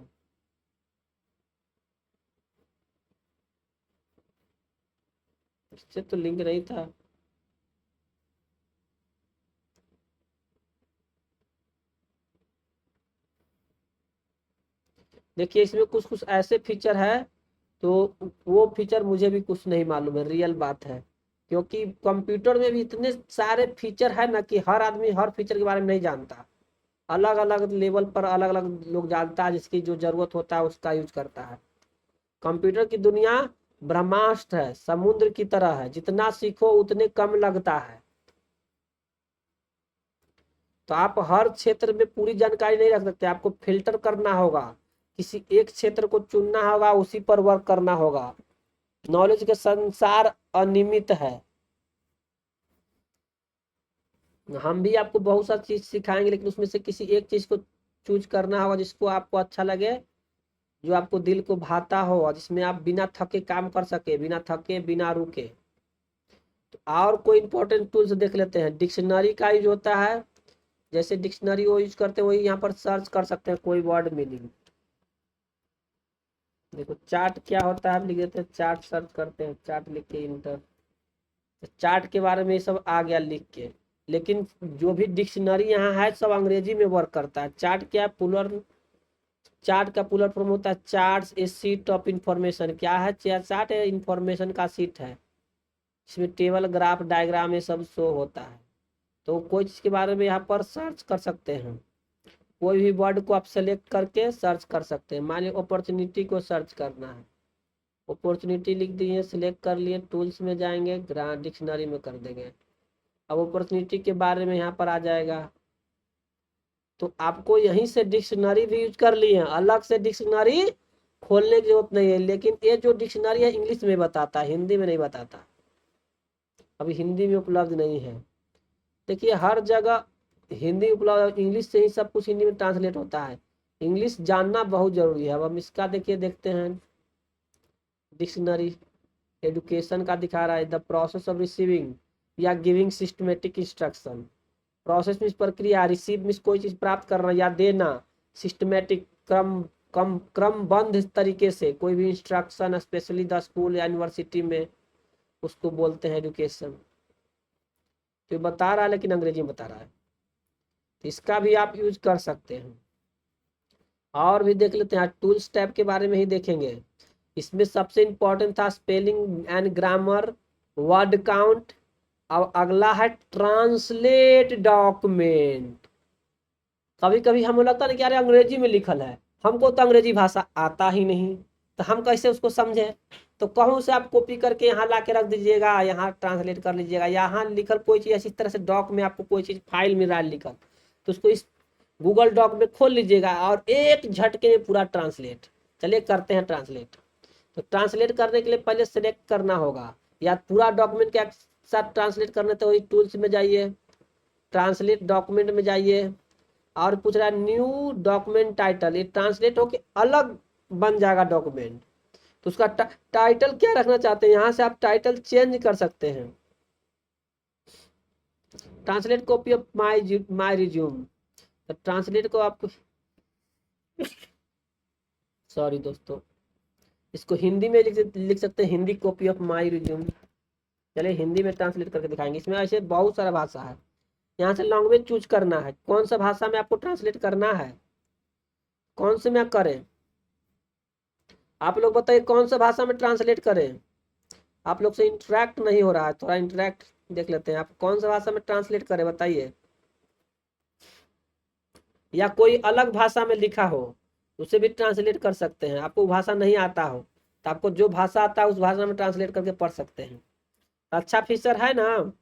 इससे तो लिंक नहीं था। देखिए इसमें कुछ कुछ ऐसे फीचर है, तो वो फीचर मुझे भी कुछ नहीं मालूम है, रियल बात है, क्योंकि कंप्यूटर में भी इतने सारे फीचर है ना कि हर आदमी हर फीचर के बारे में नहीं जानता। अलग अलग लेवल पर अलग अलग लोग जानता है, जिसकी जो जरूरत होता है उसका यूज करता है। कंप्यूटर की दुनिया ब्रह्मांड है, समुद्र की तरह है, जितना सीखो उतने कम लगता है। तो आप हर क्षेत्र में पूरी जानकारी नहीं रख सकते, आपको फिल्टर करना होगा, किसी एक क्षेत्र को चुनना होगा, उसी पर वर्क करना होगा। नॉलेज के संसार अनियमित है। हम भी आपको बहुत सा चीज सिखाएंगे, लेकिन उसमें से किसी एक चीज को चूज करना होगा, जिसको आपको अच्छा लगे, जो आपको दिल को भाता हो, और जिसमें आप बिना थके काम कर सके, बिना थके बिना रुके। तो और कोई इंपॉर्टेंट टूल्स देख लेते हैं। डिक्शनरी का यूज होता है, जैसे डिक्शनरी वो यूज करते हैं, वही यहाँ पर सर्च कर सकते हैं कोई वर्ड मीनिंग। देखो चार्ट क्या होता है, आप लिख देते हैं चार्ट, सर्च करते हैं चार्ट लिख के इंटर, तो चार्ट के बारे में ये सब आ गया लिख के। लेकिन जो भी डिक्शनरी यहाँ है सब अंग्रेजी में वर्क करता है। चार्ट क्या है, पुलर, चार्ट का पुलर फॉर्म होता है charts, A seat of information. क्या है, चार्ट है, इंफॉर्मेशन का सीट है, इसमें टेबल ग्राफ डायग्राम ये सब शो होता है। तो कोई चीज के बारे में यहाँ पर सर्च कर सकते हैं, कोई भी वर्ड को आप सेलेक्ट करके सर्च कर सकते हैं। मान लीजिए अपॉर्चुनिटी को सर्च करना है, अपॉर्चुनिटी लिख दिए, सिलेक्ट कर लिए, टूल्स में जाएंगे, डिक्शनरी में कर देंगे। अब अपॉर्चुनिटी के बारे में यहाँ पर आ जाएगा, तो आपको यहीं से डिक्शनरी भी यूज कर लिए, अलग से डिक्शनरी खोलने की जरूरत नहीं है। लेकिन ये जो डिक्शनरी है इंग्लिश में बताता है, हिंदी में नहीं बताता, अभी हिंदी में उपलब्ध नहीं है। देखिए हर जगह हिंदी उपलब्ध, इंग्लिश से ही सब कुछ हिंदी में ट्रांसलेट होता है। इंग्लिश जानना बहुत जरूरी है। अब हम इसका देखिए देखते हैं, डिक्शनरी एडुकेशन का दिखा रहा है, द प्रोसेस ऑफ रिसीविंग या giving systematic instruction. Process means प्रक्रिया, रिसीव मीन्स कोई चीज प्राप्त करना या देना, सिस्टमेटिक क्रमबद्ध तरीके से कोई भी इंस्ट्रक्शन, स्पेशली द स्कूल या यूनिवर्सिटी में, उसको बोलते हैं एजुकेशन। तो बता रहा है लेकिन अंग्रेजी में बता रहा है, तो इसका भी आप यूज कर सकते हैं। और भी देख लेते हैं, टूल्स टैब के बारे में ही देखेंगे। इसमें सबसे इंपॉर्टेंट था spelling and grammar, word count. अब अगला है ट्रांसलेट डॉक्यूमेंट। कभी कभी हमें लगता है कि अरे अंग्रेजी में लिखल है, हमको तो अंग्रेजी भाषा आता ही नहीं, तो हम कैसे उसको समझे। तो कहूँ से आप कॉपी करके यहाँ ला के रख दीजिएगा, यहाँ ट्रांसलेट कर लीजिएगा। यहाँ लिखल कोई चीज़ इस तरह से डॉक में आपको कोई चीज़ फाइल मिल रहा है लिखल, तो उसको इस गूगल डॉक में खोल लीजिएगा और एक झटके में पूरा ट्रांसलेट। चलिए करते हैं ट्रांसलेट। तो ट्रांसलेट करने के लिए पहले सेलेक्ट करना होगा, या पूरा डॉक्यूमेंट के साथ ट्रांसलेट करना, तो वही टूल्स में जाइए, ट्रांसलेट डॉक्यूमेंट में जाइए, और पूछ रहा है न्यू डॉक्यूमेंट टाइटल। ये ट्रांसलेट होके अलग बन जाएगा डॉक्यूमेंट, तो उसका टाइटल क्या रखना चाहते हैं, यहाँ से आप टाइटल चेंज कर सकते हैं। Translate copy of my resume, तो ट्रांसलेट को आपको सॉरी दोस्तों, इसको हिंदी में लिख सकते हैं, Hindi copy of my resume. चलिए हिंदी में ट्रांसलेट करके दिखाएंगे। इसमें ऐसे बहुत सारा भाषा है, यहाँ से लैंग्वेज चूज करना है, कौन सा भाषा में आपको ट्रांसलेट करना है, कौन से में करें। आप लोग बताइए कौन सा भाषा में ट्रांसलेट करें। आप लोग से इंटरेक्ट नहीं हो रहा है, थोड़ा इंटरेक्ट देख लेते हैं। आप कौन सा भाषा में ट्रांसलेट करें बताइए, या कोई अलग भाषा में लिखा हो उसे भी ट्रांसलेट कर सकते हैं। आपको भाषा नहीं आता हो तो आपको जो भाषा आता है उस भाषा में ट्रांसलेट करके पढ़ सकते हैं। अच्छा फीचर है ना।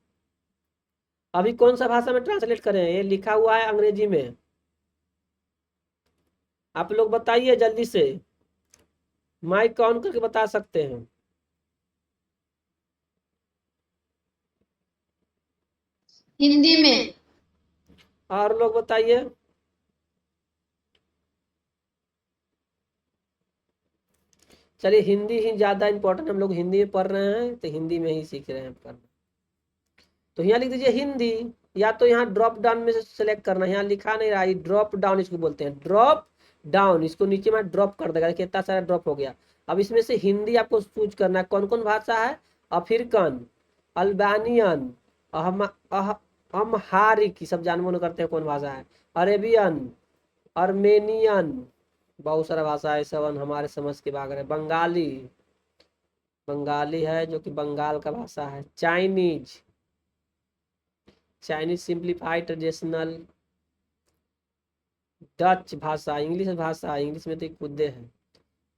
अभी कौन सा भाषा में ट्रांसलेट करें, ये लिखा हुआ है अंग्रेजी में। आप लोग बताइए जल्दी से, माइक ऑन करके बता सकते हैं। हिंदी में। और लोग बताइए। चलिए हिंदी ही ज्यादा इंपॉर्टेंट, हम लोग हिंदी में पढ़ रहे हैं तो हिंदी में ही सीख रहे हैं पढ़ना। तो यहाँ लिख दीजिए हिंदी, या तो यहाँ ड्रॉप डाउन में से सिलेक्ट करना। यहाँ लिखा नहीं रहा, ड्रॉप डाउन इसको बोलते हैं, ड्रॉप डाउन। इसको नीचे में ड्रॉप कर देगा, देखिए इतना सारा ड्रॉप हो गया। अब इसमें से हिंदी आपको चूज करना है। कौन कौन भाषा है, अफ्रीकन, अल्बानियन, अम्हारिक, सब जानवर करते हैं कौन भाषा है, अरेबियन, अर्मेनियन, बहुत सारा भाषा है सब हमारे समझ के बाहर है। बंगाली, बंगाली है जो कि बंगाल का भाषा है। Chinese, Chinese simplified traditional, Dutch भाषा, इंग्लिश भाषा, इंग्लिश में तो एक मुद्दे हैं।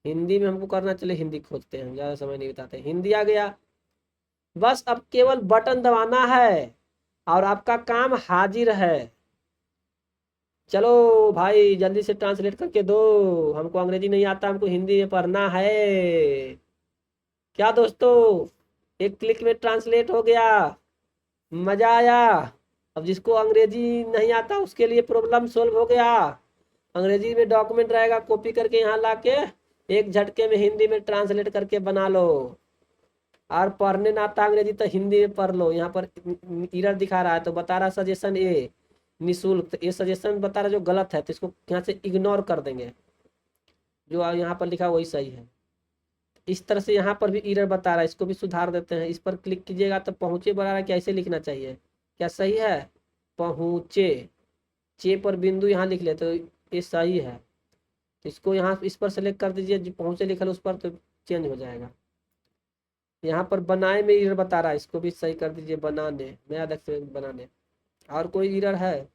हिंदी में हमको करना, चले हिंदी खोजते हैं, ज़्यादा समय नहीं बिताते। हिंदी आ गया, बस अब केवल बटन दबाना है और आपका काम हाजिर है। चलो भाई जल्दी से ट्रांसलेट करके दो, हमको अंग्रेजी नहीं आता, हमको हिंदी में पढ़ना है। क्या दोस्तों, एक क्लिक में ट्रांसलेट हो गया, मजा आया। अब जिसको अंग्रेजी नहीं आता उसके लिए प्रॉब्लम सोल्व हो गया। अंग्रेजी में डॉक्यूमेंट रहेगा, कॉपी करके यहाँ लाके एक झटके में हिंदी में ट्रांसलेट करके बना लो। और पढ़ने ना आता अंग्रेजी तो हिंदी में पढ़ लो। यहाँ पर एरर दिखा रहा है तो बता रहा सजेशन ए निःशुल्क, तो ये सजेशन बता रहा जो गलत है तो इसको यहाँ से इग्नोर कर देंगे, जो यहाँ पर लिखा वही सही है। इस तरह से यहाँ पर भी एरर बता रहा है, इसको भी सुधार देते हैं। इस पर क्लिक कीजिएगा तो पहुँचे बता रहा है, कैसे लिखना चाहिए, क्या सही है, पहुँचे, चे पर बिंदु यहाँ लिख ले तो ये सही है। इसको यहाँ इस पर सेलेक्ट कर दीजिए, जो पहुँचे लिखा है उस पर, तो चेंज हो जाएगा। यहाँ पर बनाए में एरर बता रहा है, इसको भी सही कर दीजिए, बनाने नया अक्षर बनाने। और कोई एरर है,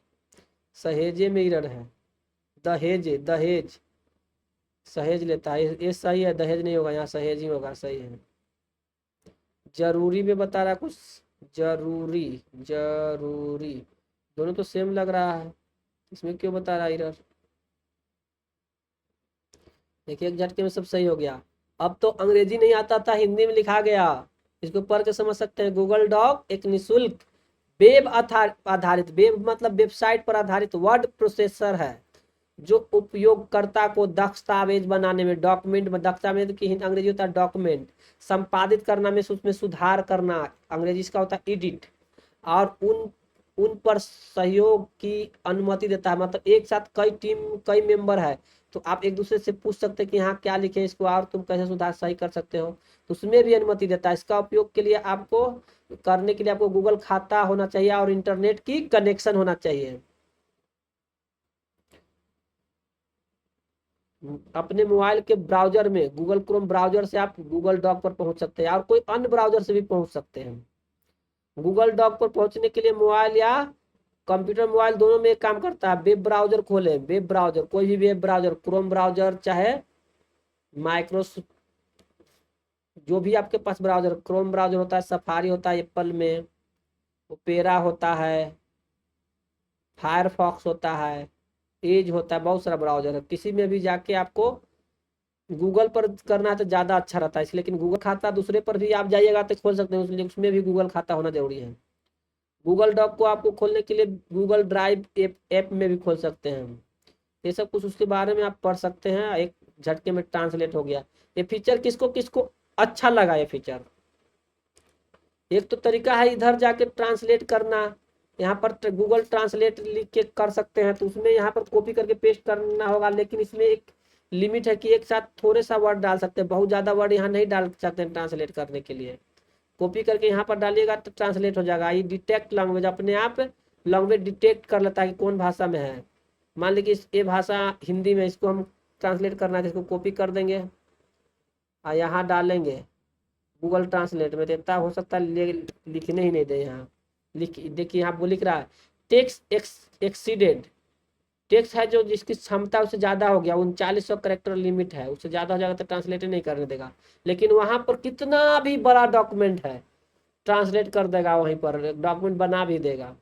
सहेजे में एरर है, दहेजे, दहेज, सहेज लेता है, ये सही है, दहेज नहीं होगा, यहाँ सहेज ही होगा, सही है। जरूरी में बता रहा है कुछ, जरूरी, जरूरी, दोनों तो सेम लग रहा है, इसमें क्यों बता रहा है एरर। देखिए एक झटके में सब सही हो गया। अब तो अंग्रेजी नहीं आता था, हिंदी में लिखा गया, इसको पढ़ के समझ सकते हैं। गूगल डॉक एक निःशुल्क वेब आधारित, वेब मतलब वेबसाइट पर आधारित वर्ड प्रोसेसर है, जो उपयोगकर्ता को दस्तावेज बनाने में, डॉक्यूमेंट में, दस्तावेज की अंग्रेजी होता है डॉक्यूमेंट, संपादित करना में, उसमें सुधार करना, अंग्रेजी इसका होता है एडिट, और उन पर सहयोग की अनुमति देता है। मतलब एक साथ कई टीम, कई मेंबर है तो आप एक दूसरे से पूछ सकते हैं कि यहाँ क्या लिखे इसको और तुम कैसे सुधार सही कर सकते हो, तो उसमें भी अनुमति देता है। इसका उपयोग के लिए आपको करने के लिए आपको गूगल खाता होना चाहिए और इंटरनेट की कनेक्शन होना चाहिए। अपने मोबाइल के ब्राउजर में, गूगल क्रोम ब्राउजर से आप गूगल डॉक पर पहुंच सकते हैं और कोई अन्य ब्राउजर से भी पहुंच सकते हैं। गूगल डॉक पर पहुंचने के लिए मोबाइल या कंप्यूटर, मोबाइल दोनों में एक काम करता है। वेब ब्राउजर खोले, वेब ब्राउजर, कोई भी वेब ब्राउजर, क्रोम ब्राउजर चाहे माइक्रोसॉफ्ट, जो भी आपके पास ब्राउजर, क्रोम ब्राउजर होता है, सफारी होता है एप्पल में, ओपेरा होता है, फायरफॉक्स होता है, एज होता है, बहुत सारा ब्राउजर है। किसी में भी जाके आपको गूगल पर करना है तो ज़्यादा अच्छा रहता है इसलिए। लेकिन गूगल खाता दूसरे पर भी आप जाइएगा तो खोल सकते हैं, इसलिए उसमें भी गूगल खाता होना जरूरी है। गूगल डॉक को आपको खोलने के लिए गूगल ड्राइव ऐप में भी खोल सकते हैं। ये सब कुछ उसके बारे में आप पढ़ सकते हैं। एक झटके में ट्रांसलेट हो गया। ये फीचर किसको किसको अच्छा लगा, ये फीचर। एक तो तरीका है इधर जाके ट्रांसलेट करना, यहाँ पर गूगल ट्रांसलेट लिख के कर सकते हैं, तो उसमें यहाँ पर कॉपी करके पेस्ट करना होगा, लेकिन इसमें एक लिमिट है कि एक साथ थोड़े सा वर्ड डाल सकते हैं, बहुत ज़्यादा वर्ड यहाँ नहीं डाल सकते हैं ट्रांसलेट करने के लिए। कॉपी करके यहाँ पर डालिएगा तो ट्रांसलेट हो जाएगा। ये डिटेक्ट लैंग्वेज, अपने आप लैंग्वेज डिटेक्ट कर लेता है कि कौन भाषा में है। मान लीजिए ये भाषा हिंदी में, इसको हम ट्रांसलेट करना है तो इसको कॉपी कर देंगे, और यहाँ डालेंगे गूगल ट्रांसलेट में, तो इतना हो सकता है लिखने ही नहीं दे। यहाँ देखिए यहाँ वो लिख रहा है टेक्स्ट एक्सीडेड, टेक्स्ट है जो जिसकी क्षमता उससे ज़्यादा हो गया, 3900 करेक्टर लिमिट है, उससे ज़्यादा हो जाएगा तो ट्रांसलेट नहीं करने देगा। लेकिन वहाँ पर कितना भी बड़ा डॉक्यूमेंट है ट्रांसलेट कर देगा, वहीं पर डॉक्यूमेंट बना भी देगा।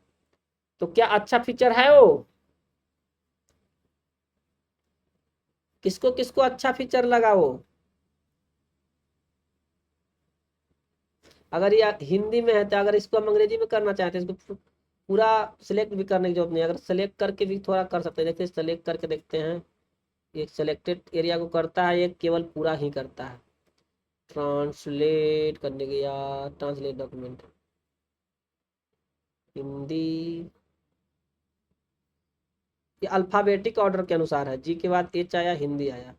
तो क्या अच्छा फीचर है वो? किसको किसको अच्छा फीचर लगा वो? अगर ये हिंदी में है तो अगर इसको हम अंग्रेजी में करना चाहते हैं, इसको पूरा सिलेक्ट भी करने की जरूरत नहीं है, अगर सेलेक्ट करके भी थोड़ा कर सकते हैं। देखते सेलेक्ट करके देखते हैं, एक सेलेक्टेड एरिया को करता है, एक केवल पूरा ही करता है। ट्रांसलेट करने गया, ट्रांसलेट डॉक्यूमेंट हिंदी, ये अल्फाबेटिक ऑर्डर के अनुसार है, जी के बाद एच आया, हिंदी आया।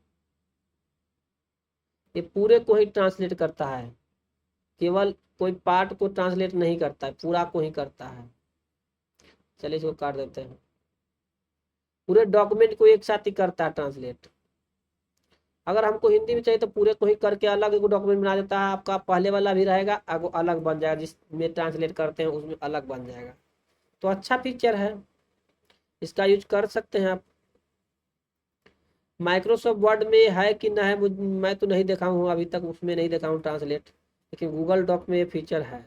ये पूरे को ही ट्रांसलेट करता है, केवल कोई पार्ट को ट्रांसलेट नहीं करता है, पूरा को ही करता है। चलिए इसको काट देते हैं। पूरे डॉक्यूमेंट को एक साथ ही करता है ट्रांसलेट। अगर हमको हिंदी में चाहिए तो पूरे को ही करके अलग एक डॉक्यूमेंट बना देता है। आपका पहले वाला भी रहेगा, अलग बन जाएगा, जिसमें ट्रांसलेट करते हैं उसमें अलग बन जाएगा। तो अच्छा फीचर है, इसका यूज कर सकते हैं आप। माइक्रोसॉफ्ट वर्ड में है कि ना है, मैं तो नहीं देखा हूँ अभी तक, उसमें नहीं देखा हूँ ट्रांसलेट, लेकिन गूगल डॉक में ये फीचर है।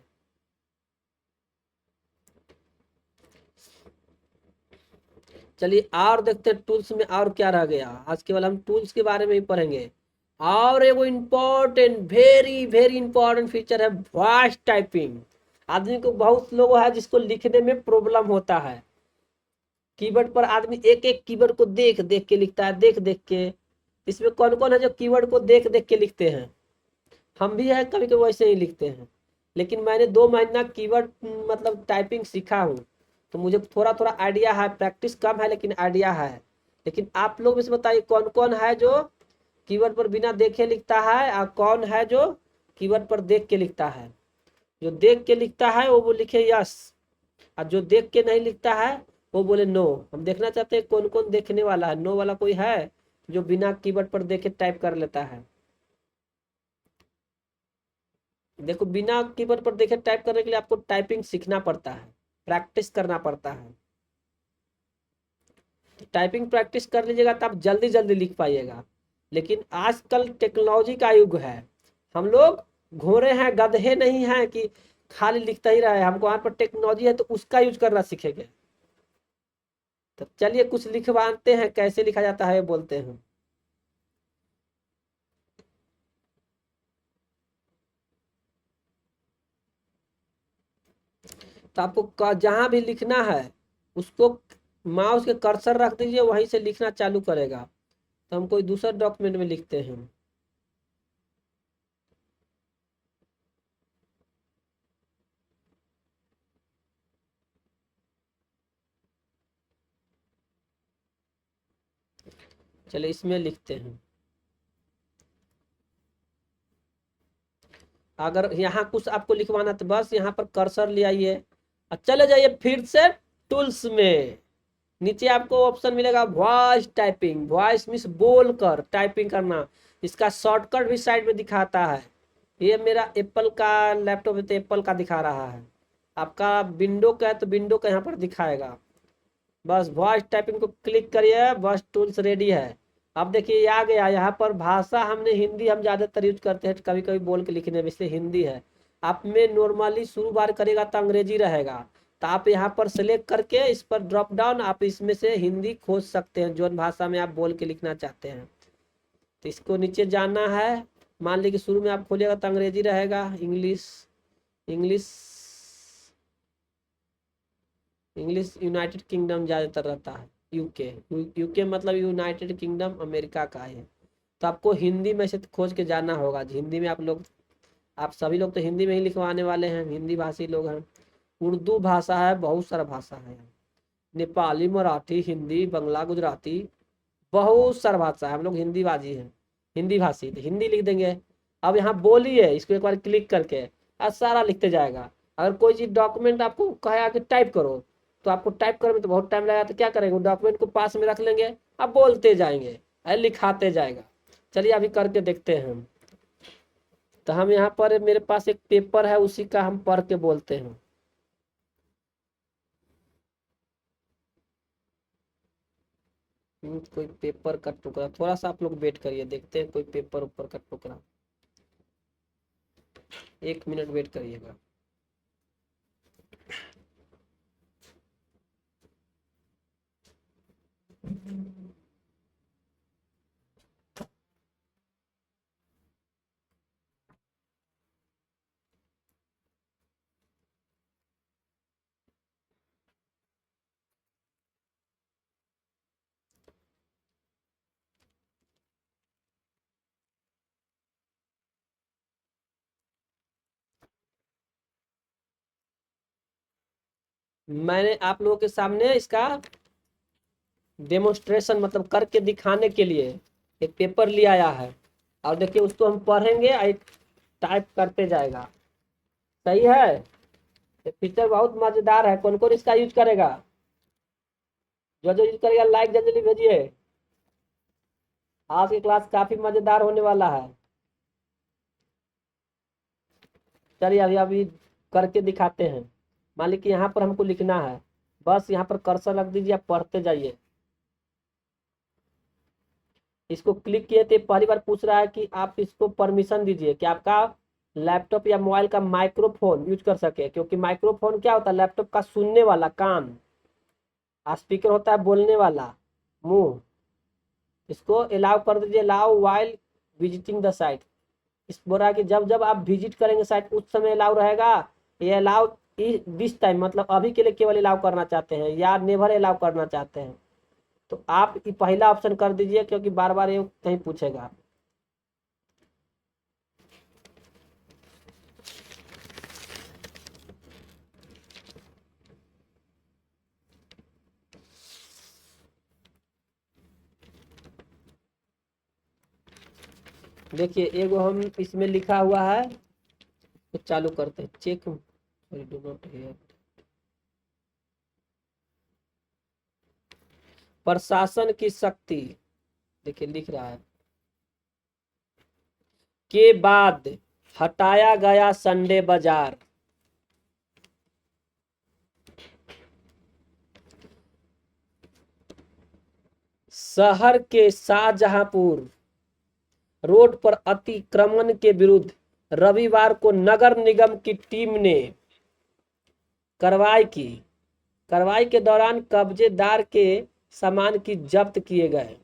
चलिए और देखते हैं टूल्स में और क्या रह गया। आज केवल हम टूल्स के बारे में ही पढ़ेंगे। और एगो important, very very important feature है वॉइस टाइपिंग। आदमी को, बहुत लोग है जिसको लिखने में प्रॉब्लम होता है, कीबोर्ड पर आदमी एक एक कीवर्ड को देख देख के लिखता है, देख देख के। इसमें कौन कौन है जो कीवर्ड को देख देख के लिखते हैं? हम भी है, कभी कभी वैसे ही लिखते हैं। लेकिन मैंने 2 महीना कीवर्ड मतलब टाइपिंग सीखा हूँ, तो मुझे थोड़ा थोड़ा आइडिया है, प्रैक्टिस कम है लेकिन आइडिया है। लेकिन आप लोग मुझे बताइए कौन कौन है जो कीवर्ड पर बिना देखे लिखता है, और कौन है जो कीवर्ड पर देख के लिखता है? जो देख के लिखता है वो लिखे यस, और जो देख के नहीं लिखता है वो बोले नो। हम देखना चाहते हैं कौन कौन देखने वाला है, नो वाला कोई है जो बिना कीबोर्ड पर देखे टाइप कर लेता है? देखो, बिना कीबोर्ड पर देखे टाइप करने के लिए आपको टाइपिंग सीखना पड़ता है, प्रैक्टिस करना पड़ता है। टाइपिंग प्रैक्टिस कर लीजिएगा तो आप जल्दी जल्दी लिख पाइएगा। लेकिन आजकल टेक्नोलॉजी का युग है, हम लोग घोड़े हैं, गधे नहीं हैं कि खाली लिखता ही रहे। हमको वहां पर टेक्नोलॉजी है तो उसका यूज करना सीखेंगे। तो चलिए कुछ लिखवाते हैं, कैसे लिखा जाता है बोलते हैं। तो आपको जहां भी लिखना है उसको माउस के कर्सर रख दीजिए, वहीं से लिखना चालू करेगा। तो हम कोई दूसरा डॉक्यूमेंट में लिखते हैं। चलिए इसमें लिखते हैं। अगर यहाँ कुछ आपको लिखवाना तो बस यहाँ पर कर्सर ले आइए और चले जाइए फिर से टूल्स में। नीचे आपको ऑप्शन मिलेगा वॉइस टाइपिंग। वॉइस मीन्स बोल कर टाइपिंग करना। इसका शॉर्टकट भी साइड में दिखाता है। ये मेरा एप्पल का लैपटॉप है तो एप्पल का दिखा रहा है, आपका विंडो का है तो विंडो का यहाँ पर दिखाएगा। बस वॉइस टाइपिंग को क्लिक करिए, बस टूल्स रेडी है। अब देखिए आ गया। यहाँ पर भाषा हमने हिंदी हम ज़्यादातर यूज करते हैं, कभी कभी बोल के लिखने में, इसलिए हिंदी है। आप में नॉर्मली शुरू बार करेगा तो अंग्रेजी रहेगा, तो आप यहाँ पर सेलेक्ट करके इस पर ड्रॉप डाउन, आप इसमें से हिंदी खोज सकते हैं जो भाषा में आप बोल के लिखना चाहते हैं। तो इसको नीचे जाना है। मान लीजिए कि शुरू में आप खोलिएगा तो अंग्रेजी रहेगा, English, English, English United kingdom ज़्यादातर रहता है, यूके। यूके मतलब यूनाइटेड किंगडम अमेरिका का है। तो आपको हिंदी में से खोज के जाना होगा। हिंदी में आप सभी लोग तो हिंदी में ही लिखवाने वाले हैं, हिंदी भाषी लोग हैं। उर्दू भाषा है, बहुत सारा भाषा है, नेपाली, मराठी, हिंदी, बंगला, गुजराती, बहुत सारा भाषा है। हम लोग हिंदी बाजी हैं, हिंदी भाषी, तो हिंदी लिख देंगे। अब यहाँ बोलिए, इसको एक बार क्लिक करके और सारा लिखते जाएगा। अगर कोई चीज डॉक्यूमेंट आपको कहेगा कि टाइप करो, तो आपको टाइप करने में तो बहुत टाइम लगेगा, तो क्या करेंगे, डॉक्यूमेंट को पास में रख लेंगे, अब बोलते जाएंगे, लिखाते जाएगा। चलिए अभी करके देखते हैं। तो हम यहाँ पर मेरे पास एक पेपर है, उसी का हम पढ़ के बोलते हैं। कोई पेपर का टुकड़ा, थोड़ा सा आप लोग वेट करिए, देखते हैं कोई पेपर ऊपर का टुकड़ा, 1 मिनट वेट करिएगा। मैंने आप लोगों के सामने इसका डेमोन्स्ट्रेशन मतलब करके दिखाने के लिए एक पेपर ले आया है, और देखिए उसको हम पढ़ेंगे और टाइप करते जाएगा। सही है, ये फीचर बहुत मजेदार है। कौन कौन इसका यूज करेगा? जो जो यूज करेगा लाइक जल्दी भेजिए। आज की क्लास काफी मजेदार होने वाला है। चलिए अभी अभी करके दिखाते हैं। मान लीजिए कि यहाँ पर हमको लिखना है, बस यहाँ पर कर्सर रख दीजिए, आप पढ़ते जाइए। इसको क्लिक किए थे, पहली बार पूछ रहा है कि आप इसको परमिशन दीजिए कि आपका लैपटॉप या मोबाइल का माइक्रोफोन यूज कर सके, क्योंकि माइक्रोफोन क्या होता है? लैपटॉप का सुनने वाला कान, स्पीकर होता है बोलने वाला मुंह। इसको अलाउ कर दीजिए, allow while visiting the site. इस बोल रहा है कि जब जब आप विजिट करेंगे साइट उस समय अलाउ रहेगा। ये अलाउ दिस टाइम मतलब अभी के लिए केवल अलाउ करना चाहते हैं या नेवर अलाउ करना चाहते हैं, तो आप ये पहला ऑप्शन कर दीजिए, क्योंकि बार बार ये कहीं पूछेगा। देखिए एगो हम इसमें लिखा हुआ है, तो चालू करते हैं। Check do not here. प्रशासन की शक्ति, देखिए लिख रहा है के बाद हटाया गया संडे बाजार। शहर के शाहजहांपुर रोड पर अतिक्रमण के विरुद्ध रविवार को नगर निगम की टीम ने कार्रवाई की। कार्रवाई के दौरान कब्जेदार के सामान की जब्त किए गए।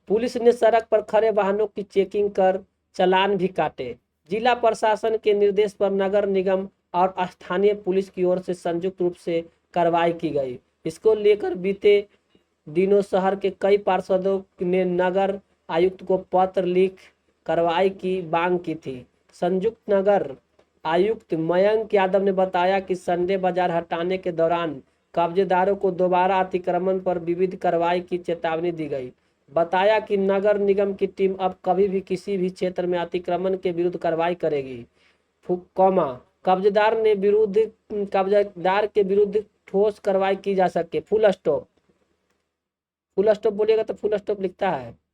पुलिस ने सड़क पर खड़े वाहनों की चेकिंग कर चालान भी काटे। जिला प्रशासन के निर्देश पर नगर निगम और स्थानीय पुलिस की ओर से संयुक्त रूप से कार्रवाई की गई। इसको लेकर बीते दिनों शहर के कई पार्षदों ने नगर आयुक्त को पत्र लिख कार्रवाई की मांग की थी। संयुक्त नगर आयुक्त मयंक यादव ने बताया कि संडे बाजार हटाने के दौरान कब्जेदारों को दोबारा अतिक्रमण पर विविध कार्रवाई की चेतावनी दी गई। बताया कि नगर निगम की टीम अब कभी भी किसी भी क्षेत्र में अतिक्रमण के विरुद्ध कार्रवाई करेगी। कॉमा कब्जेदार के विरुद्ध ठोस कार्रवाई की जा सके। Full stop. फुल स्टॉप बोलिएगा तो फुल स्टॉप लिखता है।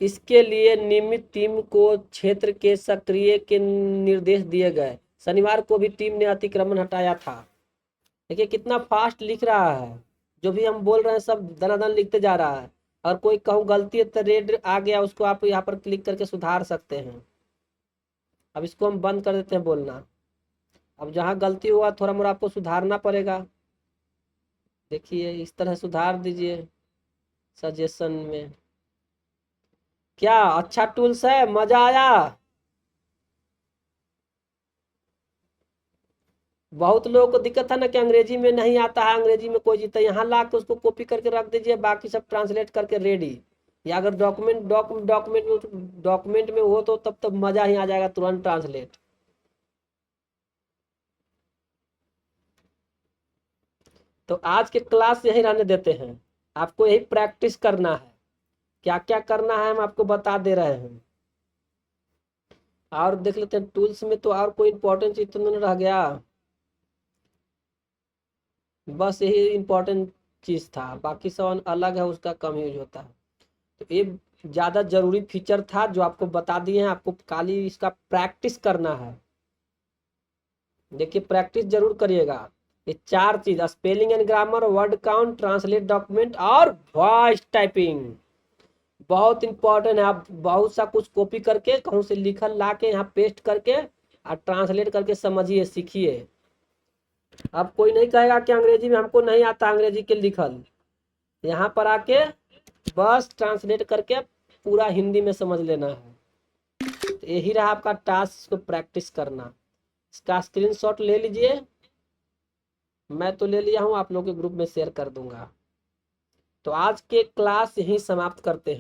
इसके लिए नियमित टीम को क्षेत्र के सक्रिय के निर्देश दिए गए। शनिवार को भी टीम ने अतिक्रमण हटाया था। देखिए कितना फास्ट लिख रहा है, जो भी हम बोल रहे हैं सब दनादन लिखते जा रहा है। और कोई कहूँ गलती है तो रेड आ गया, उसको आप यहाँ पर क्लिक करके सुधार सकते हैं। अब इसको हम बंद कर देते हैं बोलना। अब जहाँ गलती हुआ थोड़ा मोड़ा आपको सुधारना पड़ेगा। देखिए इस तरह सुधार दीजिए सजेशन में। क्या अच्छा टूल्स है, मजा आया। बहुत लोगों को दिक्कत है ना कि अंग्रेजी में नहीं आता है, अंग्रेजी में कोई चीज, यहाँ ला के उसको कॉपी करके रख दीजिए, बाकी सब ट्रांसलेट करके रेडी। या अगर डॉक्यूमेंट में हो तो तब तब मजा ही आ जाएगा, तुरंत ट्रांसलेट। तो आज के क्लास यही रहने देते हैं, आपको यही प्रैक्टिस करना है। क्या क्या करना है हम आपको बता दे रहे हैं। और देख लेते हैं टूल्स में, तो और कोई इंपॉर्टेंट चीज तो नहीं रह गया, बस यही इंपॉर्टेंट चीज था, बाकी सब अलग है, उसका कम यूज होता है। तो ये ज्यादा जरूरी फीचर था जो आपको बता दिए हैं, आपको खाली इसका प्रैक्टिस करना है। देखिए प्रैक्टिस जरूर करिएगा। ये 4 चीज, spelling and grammar, word count, translate document और वॉइस टाइपिंग, बहुत इंपॉर्टेंट है। आप बहुत सा कुछ कॉपी करके कहूँ से लिखल ला के यहाँ पेस्ट करके और ट्रांसलेट करके समझिए, सीखिए। अब कोई नहीं कहेगा कि अंग्रेजी में हमको नहीं आता अंग्रेजी के लिखल, यहाँ पर आके बस ट्रांसलेट करके पूरा हिंदी में समझ लेना है। तो यही रहा आपका टास्क, इसको प्रैक्टिस करना। इसका स्क्रीनशॉट ले लीजिए, मैं तो ले लिया हूँ, आप लोग के ग्रुप में शेयर कर दूंगा। तो आज के क्लास यहीं समाप्त करते हैं।